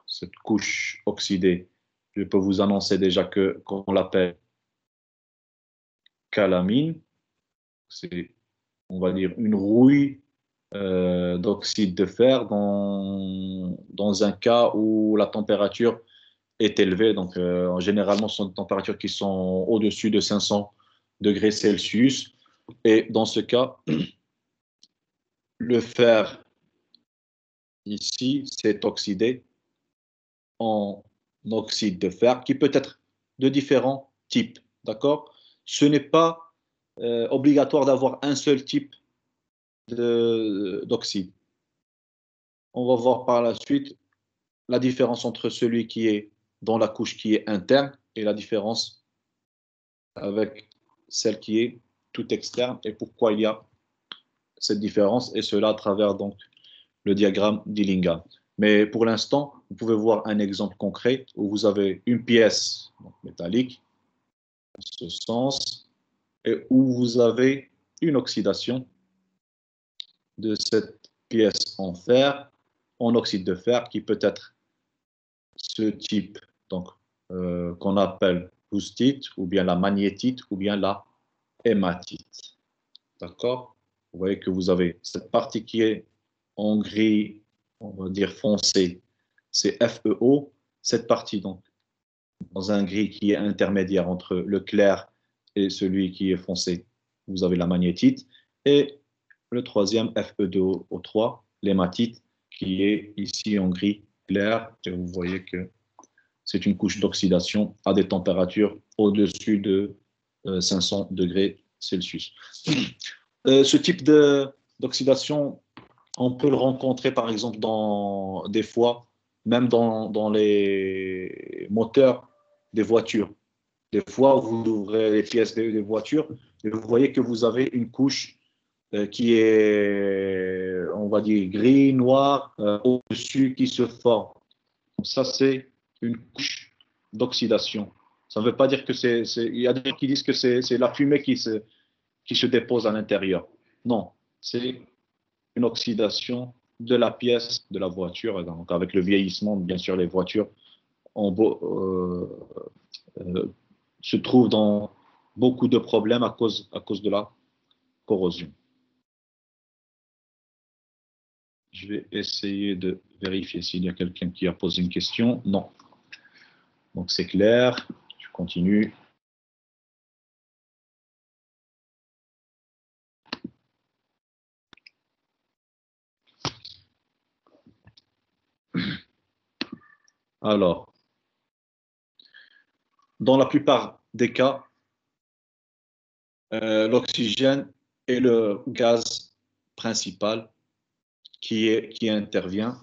Cette couche oxydée, je peux vous annoncer déjà qu'on l'appelle calamine. C'est on va dire, une rouille d'oxyde de fer dans un cas où la température est élevée. Donc, généralement, ce sont des températures qui sont au-dessus de 500 degrés Celsius. Et dans ce cas, le fer, ici, s'est oxydé en oxyde de fer, qui peut être de différents types. D'accord? Ce n'est pas obligatoire d'avoir un seul type d'oxyde. On va voir par la suite la différence entre celui qui est dans la couche qui est interne et la différence avec celle qui est tout externe et pourquoi il y a cette différence, et cela à travers donc le diagramme d'Illingham. Mais pour l'instant, vous pouvez voir un exemple concret où vous avez une pièce donc, métallique, en ce sens, et où vous avez une oxydation de cette pièce en fer, en oxyde de fer, qui peut être ce type donc qu'on appelle boustite, ou bien la magnétite, ou bien la hématite. D'accord? Vous voyez que vous avez cette partie qui est en gris, on va dire foncé, c'est FeO. Cette partie, donc, dans un gris qui est intermédiaire entre le clair et celui qui est foncé, vous avez la magnétite. Et le troisième, Fe2O3, l'hématite, qui est ici en gris clair. Et vous voyez que c'est une couche d'oxydation à des températures au-dessus de 500 degrés Celsius. Ce type d'oxydation, on peut le rencontrer par exemple des fois, même dans les moteurs des voitures. Des fois, vous ouvrez les pièces des voitures et vous voyez que vous avez une couche qui est, on va dire, gris, noir, au-dessus qui se forme. Ça, c'est une couche d'oxydation. Ça ne veut pas dire que il y a des gens qui disent que c'est la fumée qui se dépose à l'intérieur. Non, c'est une oxydation de la pièce de la voiture. Donc, avec le vieillissement, bien sûr, les voitures se trouvent dans beaucoup de problèmes à cause de la corrosion. Je vais essayer de vérifier s'il y a quelqu'un qui a posé une question. Non. Donc, c'est clair. Je continue. Alors, dans la plupart des cas, l'oxygène est le gaz principal qui intervient.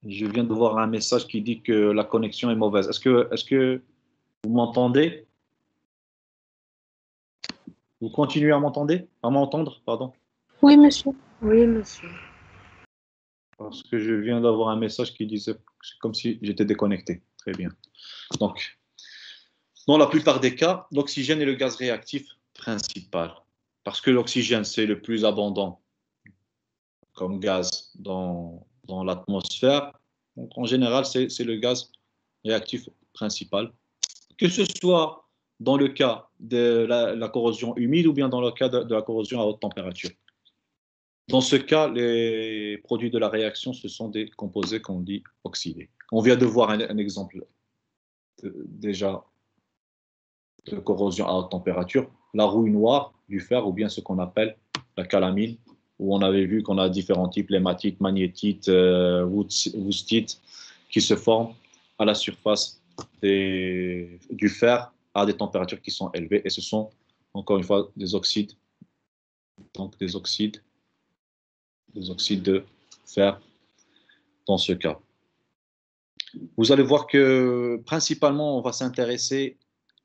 Je viens de voir un message qui dit que la connexion est mauvaise. Est-ce que vous m'entendez? Vous continuez à m'entendre, pardon? Oui, monsieur. Oui, monsieur. Parce que je viens d'avoir un message qui disait que c'est comme si j'étais déconnecté. Très bien. Donc, dans la plupart des cas, l'oxygène est le gaz réactif principal. Parce que l'oxygène, c'est le plus abondant comme gaz dans l'atmosphère. Donc, en général, c'est le gaz réactif principal. Que ce soit dans le cas de la corrosion humide ou bien dans le cas de la corrosion à haute température. Dans ce cas, les produits de la réaction, ce sont des composés qu'on dit oxydés. On vient de voir un exemple déjà de corrosion à haute température, la rouille noire du fer ou bien ce qu'on appelle la calamine, où on avait vu qu'on a différents types, l'hématite, magnétite, woostite, qui se forment à la surface du fer à des températures qui sont élevées. Et ce sont, encore une fois, des oxydes, donc des oxydes de fer dans ce cas. Vous allez voir que principalement, on va s'intéresser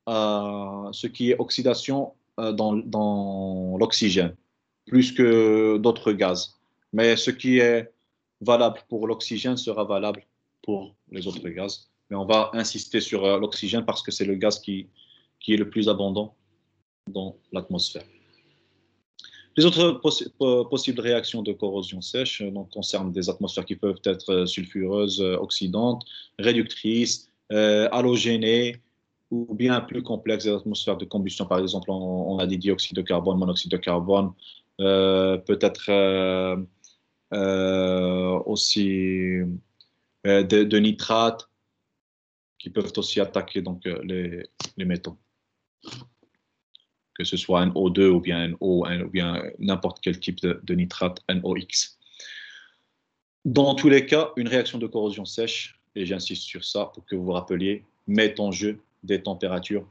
à ce qui est oxydation dans l'oxygène, plus que d'autres gaz. Mais ce qui est valable pour l'oxygène sera valable pour les autres gaz. Mais on va insister sur l'oxygène parce que c'est le gaz qui est le plus abondant dans l'atmosphère. Les autres possibles réactions de corrosion sèche concernent des atmosphères qui peuvent être sulfureuses, oxydantes, réductrices, halogénées, ou bien plus complexes, des atmosphères de combustion, par exemple, on a des dioxydes de carbone, monoxyde de carbone, peut-être aussi de nitrates qui peuvent aussi attaquer donc, les métaux, que ce soit NO2 ou bien NO, ou bien n'importe quel type de nitrate NOx. Dans tous les cas, une réaction de corrosion sèche, et j'insiste sur ça pour que vous vous rappeliez, met en jeu des températures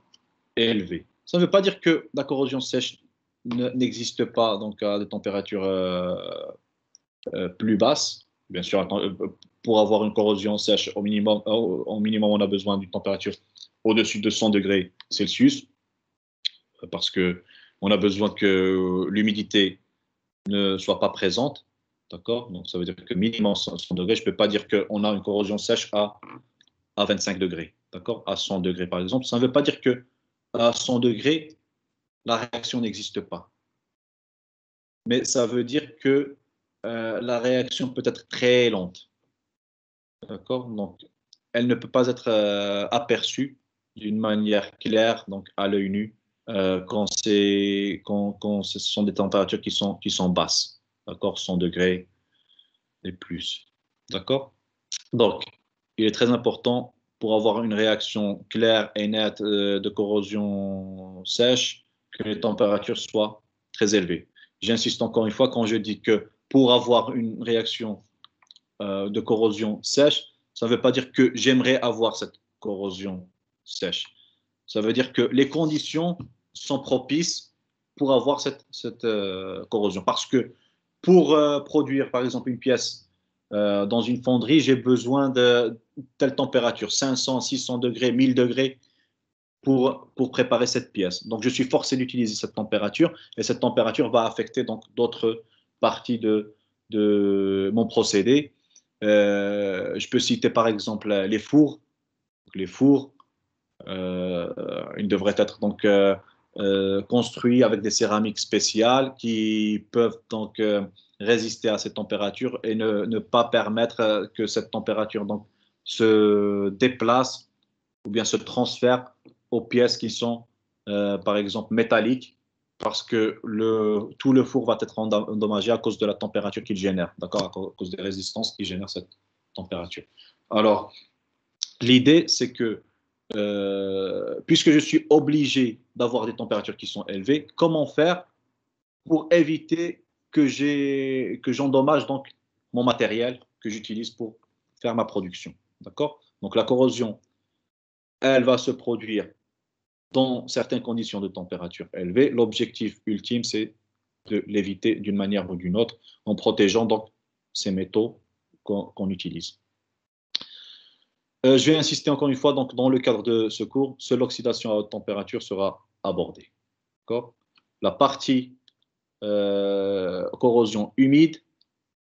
élevées. Ça ne veut pas dire que la corrosion sèche n'existe pas donc à des températures plus basses. Bien sûr, pour avoir une corrosion sèche, au minimum, on a besoin d'une température au-dessus de 100 degrés Celsius, parce qu'on a besoin que l'humidité ne soit pas présente. D'accord? Donc, ça veut dire que minimum 100 degrés. Je ne peux pas dire qu'on a une corrosion sèche à 25 degrés. D'accord? À 100 degrés, par exemple. Ça ne veut pas dire qu'à 100 degrés, la réaction n'existe pas. Mais ça veut dire que la réaction peut être très lente. D'accord? Donc, elle ne peut pas être aperçue d'une manière claire, donc à l'œil nu, quand ce sont des températures qui sont basses. D'accord? 100 degrés et plus. D'accord? Donc, il est très important pour avoir une réaction claire et nette de corrosion sèche que les températures soient très élevées. J'insiste encore une fois quand je dis que pour avoir une réaction de corrosion sèche, ça ne veut pas dire que j'aimerais avoir cette corrosion sèche. Ça veut dire que les conditions sont propices pour avoir cette corrosion. Parce que pour produire, par exemple, une pièce dans une fonderie, j'ai besoin de telle température, 500, 600 degrés, 1000 degrés, pour préparer cette pièce. Donc, je suis forcé d'utiliser cette température, et cette température va affecter donc d'autres parties de mon procédé. Je peux citer par exemple les fours. Les fours, ils devraient être donc construits avec des céramiques spéciales qui peuvent donc résister à cette température et ne pas permettre que cette température donc se déplace ou bien se transfère aux pièces qui sont par exemple métalliques, parce que tout le four va être endommagé à cause de la température qu'il génère, d'accord, à cause des résistances qui génèrent cette température. Alors, l'idée, c'est que puisque je suis obligé d'avoir des températures qui sont élevées, comment faire pour éviter que j'endommage donc mon matériel que j'utilise pour faire ma production, d'accord? Donc la corrosion, elle va se produire dans certaines conditions de température élevée. L'objectif ultime, c'est de l'éviter d'une manière ou d'une autre en protégeant donc ces métaux qu'on utilise. Je vais insister encore une fois, donc, dans le cadre de ce cours, seule l'oxydation à haute température sera abordée. La partie corrosion humide,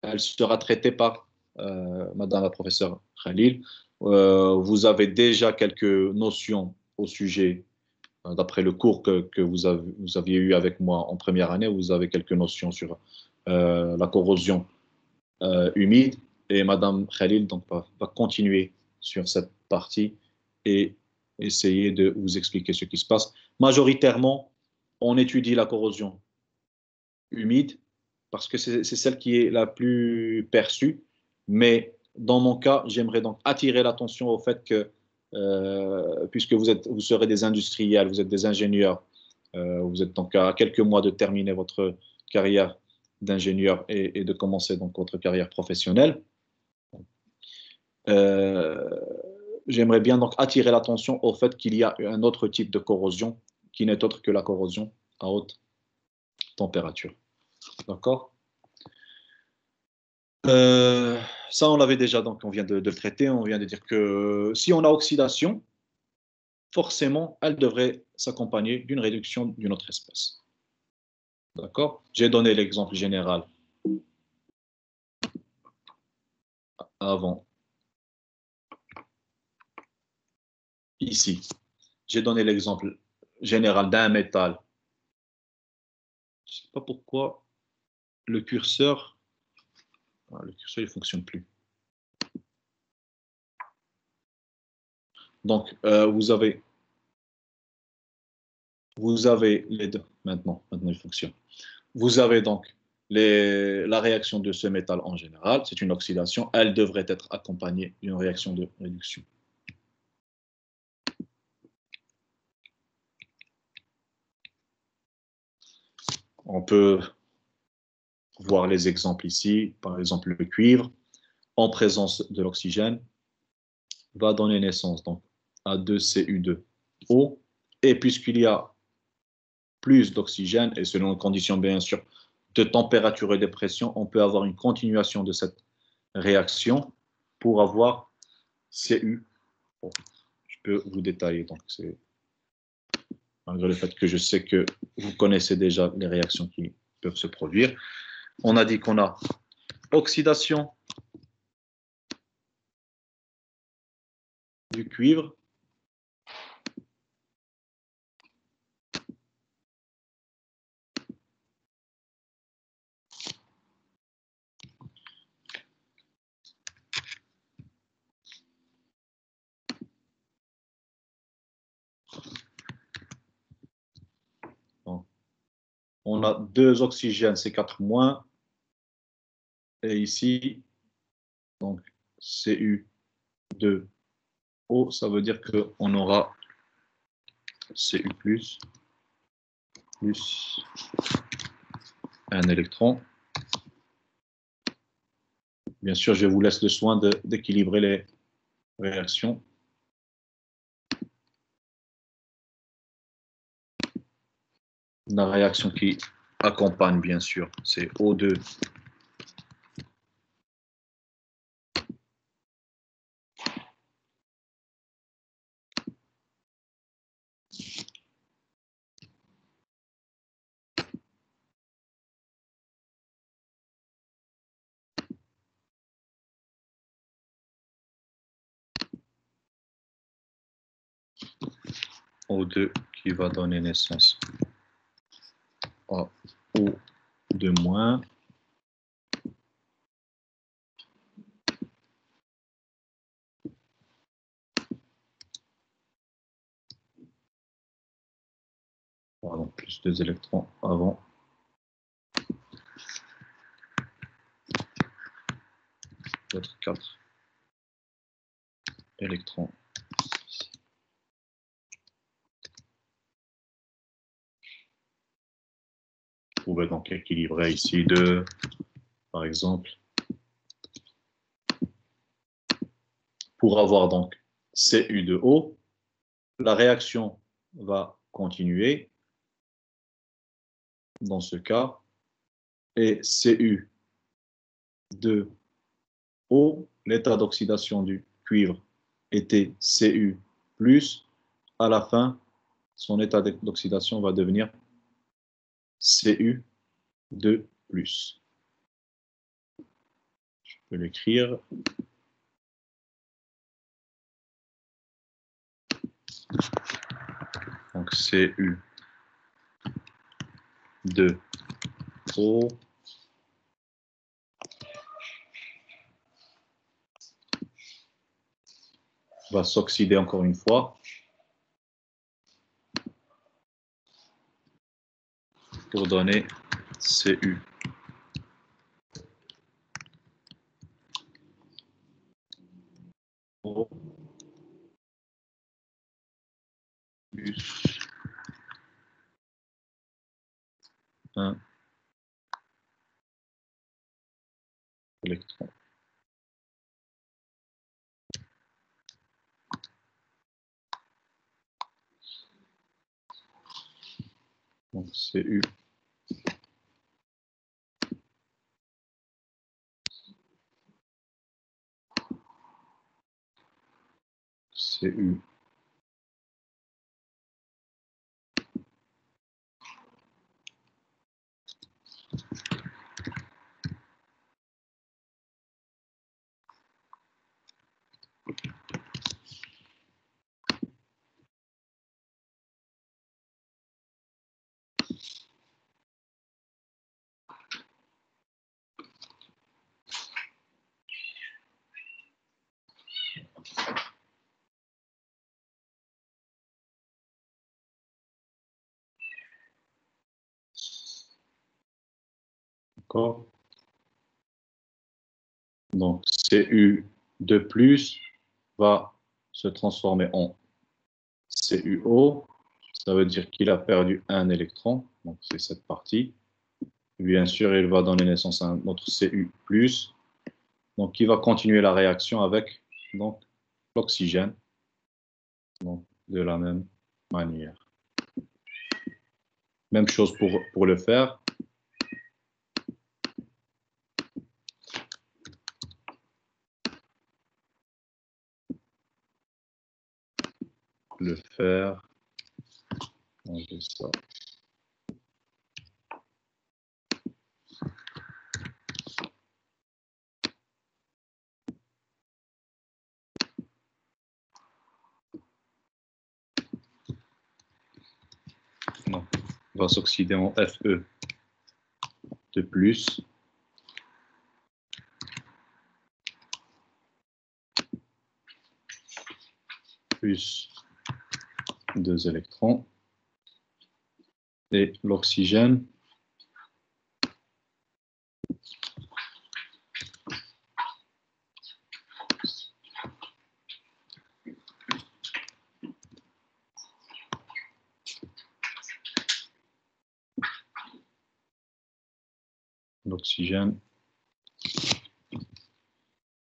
elle sera traitée par Madame la professeure Khalil. Vous avez déjà quelques notions au sujet, d'après le cours que vous aviez eu avec moi en première année, vous avez quelques notions sur la corrosion humide, et Madame Khalil donc, va continuer sur cette partie et essayer de vous expliquer ce qui se passe. Majoritairement, on étudie la corrosion humide parce que c'est celle qui est la plus perçue, mais dans mon cas, j'aimerais donc attirer l'attention au fait que, puisque vous serez des industriels, vous êtes des ingénieurs, vous êtes donc à quelques mois de terminer votre carrière d'ingénieur et de commencer donc votre carrière professionnelle. J'aimerais bien donc attirer l'attention au fait qu'il y a un autre type de corrosion qui n'est autre que la corrosion à haute température. D'accord? Ça, on l'avait déjà, donc on vient de le traiter. On vient de dire que si on a oxydation, forcément, elle devrait s'accompagner d'une réduction d'une autre espèce. D'accord? J'ai donné l'exemple général avant. Ici, j'ai donné l'exemple général d'un métal. Je ne sais pas pourquoi le curseur il ne fonctionne plus. Donc, vous avez vous avez les deux. Maintenant il fonctionne. Vous avez donc la réaction de ce métal en général, c'est une oxydation, elle devrait être accompagnée d'une réaction de réduction. On peut voir les exemples ici, par exemple le cuivre, en présence de l'oxygène, va donner naissance donc, à 2Cu2O, et puisqu'il y a plus d'oxygène, et selon les conditions bien sûr de température et de pression, on peut avoir une continuation de cette réaction pour avoir Cu. Bon, je peux vous détailler, donc c'est malgré le fait que je sais que vous connaissez déjà les réactions qui peuvent se produire. On a dit qu'on a oxydation du cuivre, on a 2 oxygènes, c'est 4 moins, et ici, donc Cu2O, ça veut dire qu'on aura Cu plus un électron. Bien sûr, je vous laisse le soin d'équilibrer les réactions. La réaction qui accompagne, bien sûr, c'est O2 O2 qui va donner naissance à O2-. Pardon, plus 2 électrons avant. D'autres 4 électrons. Vous pouvez donc équilibrer ici 2, par exemple, pour avoir donc Cu2O. La réaction va continuer dans ce cas, et Cu2O, l'état d'oxydation du cuivre était Cu+, à la fin, son état d'oxydation va devenir Cu2+. Je peux l'écrire. Donc Cu2O va s'oxyder encore une fois pour donner Cu. O plus 1 électron. Donc Cu Cu D'accord. Donc, Cu2+ va se transformer en CuO. Ça veut dire qu'il a perdu un électron. Donc, c'est cette partie. Bien sûr, il va donner naissance à un autre Cu+. Donc, il va continuer la réaction avec l'oxygène. Donc, de la même manière. Même chose pour le fer. Le fer. On fait ça. Donc, va s'oxyder en Fe de plus. Plus 2 électrons. Et l'oxygène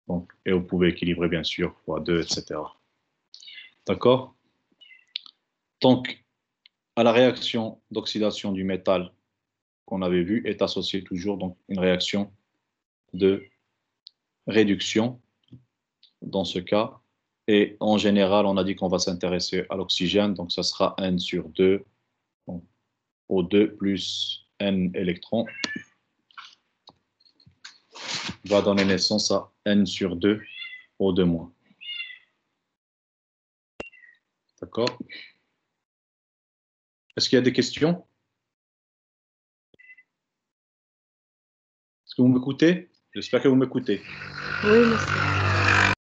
donc, et vous pouvez équilibrer bien sûr x2, etc. D'accord? Donc, à la réaction d'oxydation du métal qu'on avait vue est associée toujours donc, une réaction de réduction dans ce cas. Et en général, on a dit qu'on va s'intéresser à l'oxygène, donc ça sera N/2, donc O2 plus N électrons va donner naissance à N/2 O2-. D'accord? Est-ce qu'il y a des questions? Est-ce que vous m'écoutez? J'espère que vous m'écoutez. Oui, monsieur.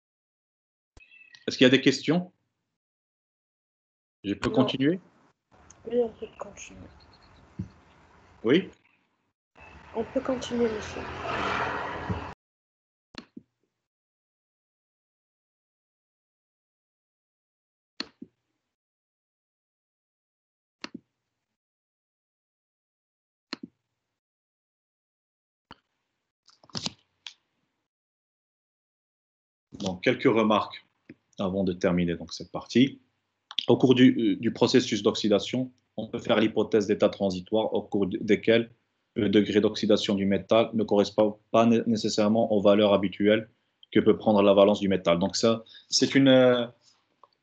Est-ce qu'il y a des questions? Je peux Non. continuer? Oui, on peut continuer. Oui? On peut continuer, monsieur. Donc, quelques remarques avant de terminer donc, cette partie. Au cours du processus d'oxydation, on peut faire l'hypothèse d'état transitoire au cours desquels le degré d'oxydation du métal ne correspond pas nécessairement aux valeurs habituelles que peut prendre la valence du métal. Donc ça, c'est une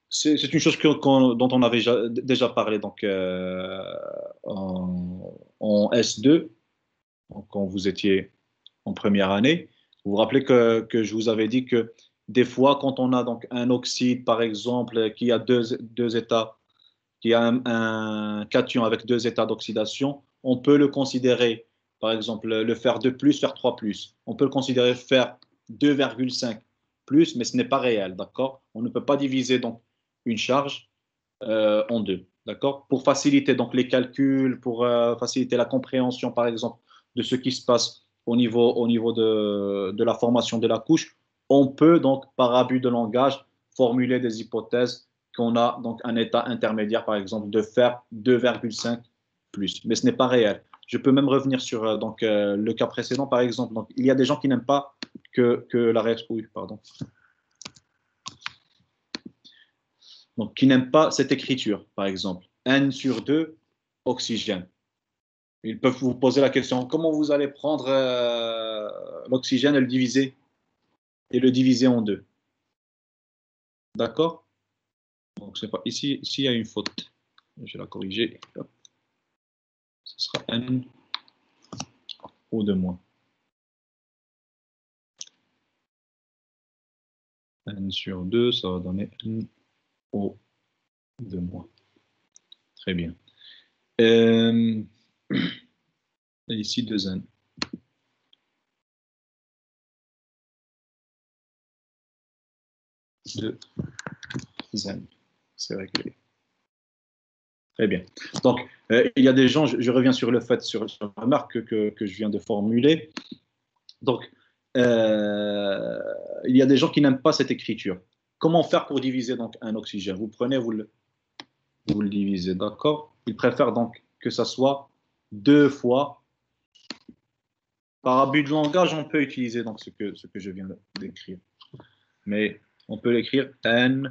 chose dont on avait déjà parlé donc, en S2, donc, quand vous étiez en première année. Vous vous rappelez que je vous avais dit que des fois, quand on a donc un oxyde, par exemple, qui a deux états, qui a un cation avec 2 états d'oxydation, on peut le considérer, par exemple, le fer 2+, fer 3+. On peut le considérer fer 2,5 plus, mais ce n'est pas réel, d'accord? On ne peut pas diviser donc une charge en deux, d'accord? Pour faciliter donc les calculs, pour faciliter la compréhension, par exemple, de ce qui se passe au niveau de la formation de la couche, on peut donc, par abus de langage, formuler des hypothèses qu'on a donc un état intermédiaire, par exemple, de fer 2,5 plus. Mais ce n'est pas réel. Je peux même revenir sur le cas précédent, par exemple. Donc, il y a des gens qui n'aiment pas que la réaction. Oui, pardon. Donc, qui n'aiment pas cette écriture, par exemple. N/2, oxygène. Ils peuvent vous poser la question, comment vous allez prendre l'oxygène et le diviser en deux? D'accord? Donc, c'est pas ici, il y a une faute. Je vais la corriger. Hop. Ce sera N O2-. N/2, ça va donner N O2-. Très bien. Et ici, 2N. 2N. C'est réglé. Très bien. Donc, il y a des gens, je reviens sur le fait, sur la remarque que je viens de formuler. Donc, il y a des gens qui n'aiment pas cette écriture. Comment faire pour diviser donc un oxygène? Vous prenez, vous le divisez, d'accord? Ils préfèrent donc que ça soit 2 fois. Par abus de langage, on peut utiliser donc ce que je viens d'écrire. Mais on peut l'écrire NO.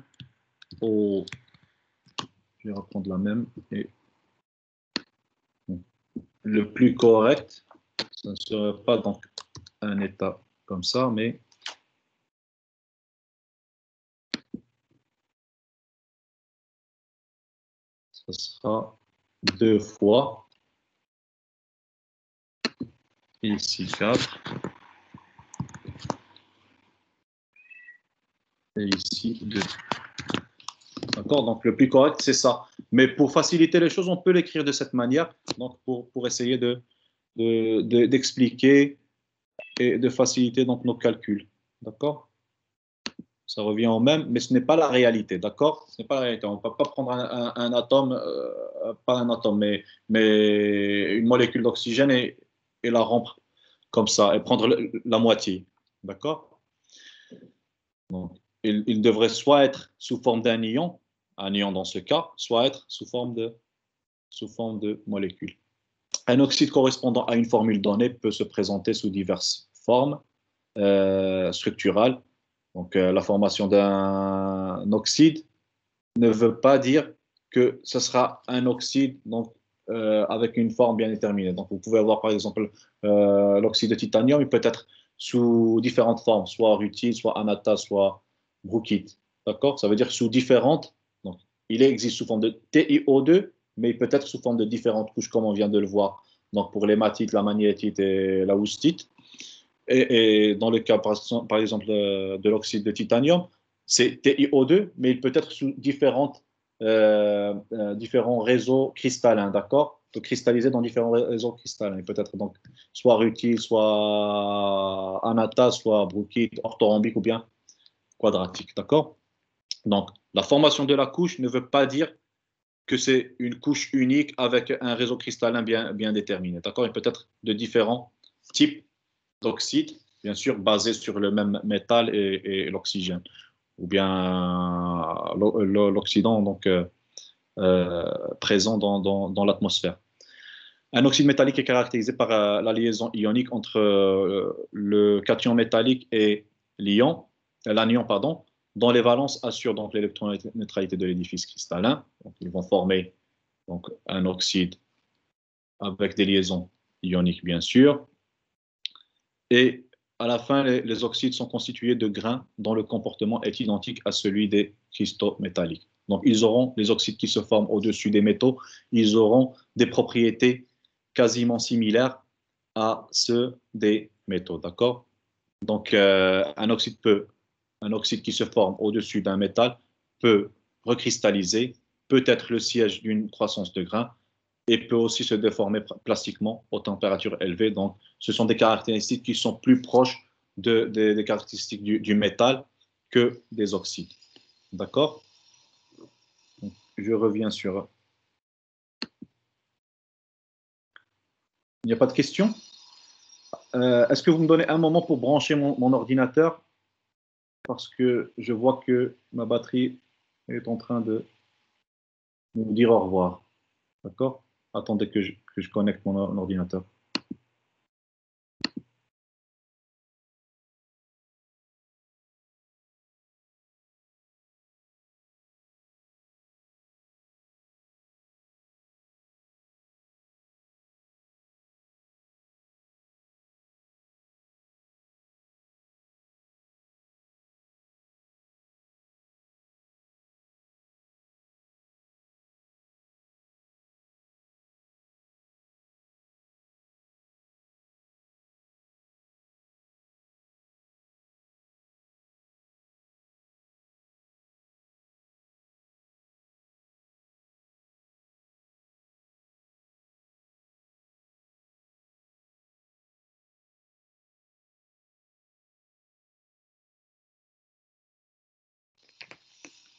Je vais reprendre la même. Et le plus correct, ça ne serait pas donc un état comme ça, mais ça sera 2 fois. Et ici 4. Et ici 2. D'accord? Donc le plus correct, c'est ça. Mais pour faciliter les choses, on peut l'écrire de cette manière, donc pour essayer d'expliquer et de faciliter donc nos calculs. D'accord? Ça revient au même, mais ce n'est pas la réalité. D'accord? Ce n'est pas la réalité. On ne peut pas prendre un atome, pas un atome, mais une molécule d'oxygène et la rompre comme ça, et prendre la moitié. D'accord? Donc, il devrait soit être sous forme d'un ion, un ion dans ce cas, soit être sous forme de molécule. Un oxyde correspondant à une formule donnée peut se présenter sous diverses formes structurales. Donc, la formation d'un oxyde ne veut pas dire que ce sera un oxyde donc, avec une forme bien déterminée. Donc, vous pouvez avoir par exemple l'oxyde de titanium, il peut être sous différentes formes, soit rutile, soit anata, soit brookite. D'accord? Ça veut dire sous différentes. Donc, il existe sous forme de TiO2, mais il peut être sous forme de différentes couches, comme on vient de le voir. Donc, pour l'hématite, la magnétite et la woustite. Et dans le cas, par exemple, de l'oxyde de titanium, c'est TiO2, mais il peut être sous différents réseaux cristallins, d'accord? Il peut cristalliser dans différents réseaux cristallins. Il peut être donc soit rutile, soit anata, soit brookite, orthorhombique ou bien quadratique, d'accord? Donc, la formation de la couche ne veut pas dire que c'est une couche unique avec un réseau cristallin bien déterminé, d'accord? Il peut être de différents types d'oxyde, bien sûr, basé sur le même métal et l'oxygène, ou bien l'oxydant donc, présent dans l'atmosphère. Un oxyde métallique est caractérisé par la liaison ionique entre le cation métallique et l'anion, pardon, dont les valences assurent donc l'électroneutralité de l'édifice cristallin. Donc, ils vont former donc, un oxyde avec des liaisons ioniques, bien sûr. Et à la fin, les oxydes sont constitués de grains dont le comportement est identique à celui des cristaux métalliques. Donc, les oxydes qui se forment au-dessus des métaux, ils auront des propriétés quasiment similaires à ceux des métaux. D'accord? Donc, un oxyde qui se forme au-dessus d'un métal peut recristalliser, peut être le siège d'une croissance de grains et peut aussi se déformer plastiquement aux températures élevées. Donc, ce sont des caractéristiques qui sont plus proches des caractéristiques du métal que des oxydes. D'accord? Je reviens sur... Il n'y a pas de questions? Est-ce que vous me donnez un moment pour brancher mon ordinateur? Parce que je vois que ma batterie est en train de nous dire au revoir. D'accord? Attendez que je connecte mon ordinateur.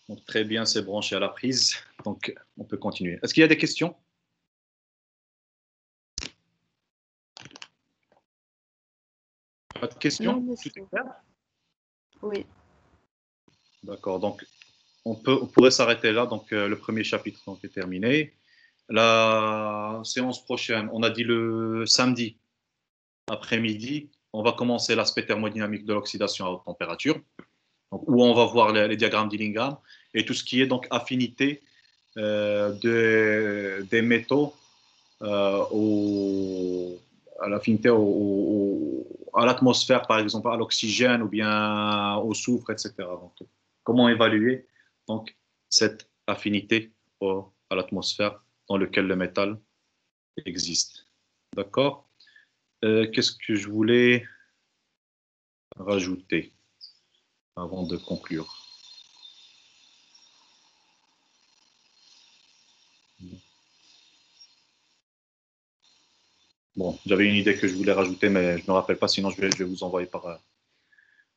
Donc, très bien, c'est branché à la prise. Donc, on peut continuer. Est-ce qu'il y a des questions? Pas de questions? Non, monsieur. Tout est clair? Oui. D'accord. Donc, on pourrait s'arrêter là. Donc, le premier chapitre donc, est terminé. La séance prochaine, on a dit le samedi après-midi, on va commencer l'aspect thermodynamique de l'oxydation à haute température, donc, où on va voir les diagrammes d'Illingham et tout ce qui est donc affinité des métaux à l'affinité à l'atmosphère, par exemple, à l'oxygène ou bien au soufre, etc. Donc, comment évaluer donc, cette affinité à l'atmosphère dans lequel le métal existe. D'accord? Qu'est-ce que je voulais rajouter avant de conclure? Bon, j'avais une idée que je voulais rajouter, mais je ne me rappelle pas, sinon je vais vous envoyer par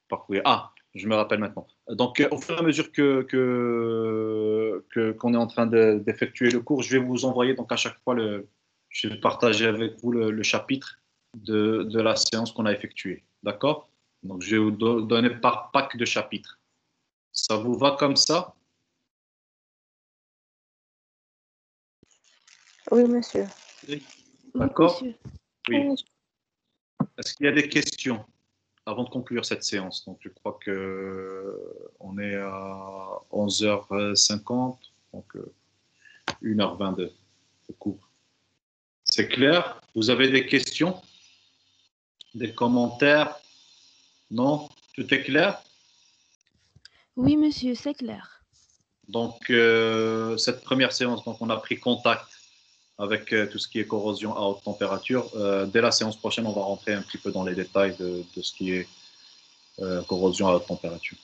courrier. Ah, je me rappelle maintenant. Donc, au fur et à mesure qu'on est en train d'effectuer le cours, je vais vous envoyer, donc à chaque fois, je vais partager avec vous le chapitre de la séance qu'on a effectuée. D'accord? Donc, je vais vous donner par pack de chapitres. Ça vous va comme ça? Oui, monsieur. D'accord? Monsieur. Oui. Est-ce qu'il y a des questions avant de conclure cette séance? Donc, je crois que on est à 11h50, donc 1h22 de cours. C'est clair? Vous avez des questions? Des commentaires? Non? Tout est clair? Oui, monsieur, c'est clair. Donc, cette première séance, donc, on a pris contact avec tout ce qui est corrosion à haute température. Dès la séance prochaine, on va rentrer un petit peu dans les détails de ce qui est corrosion à haute température.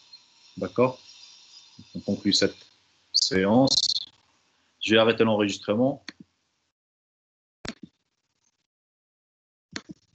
D'accord? On conclut cette séance. Je vais arrêter l'enregistrement.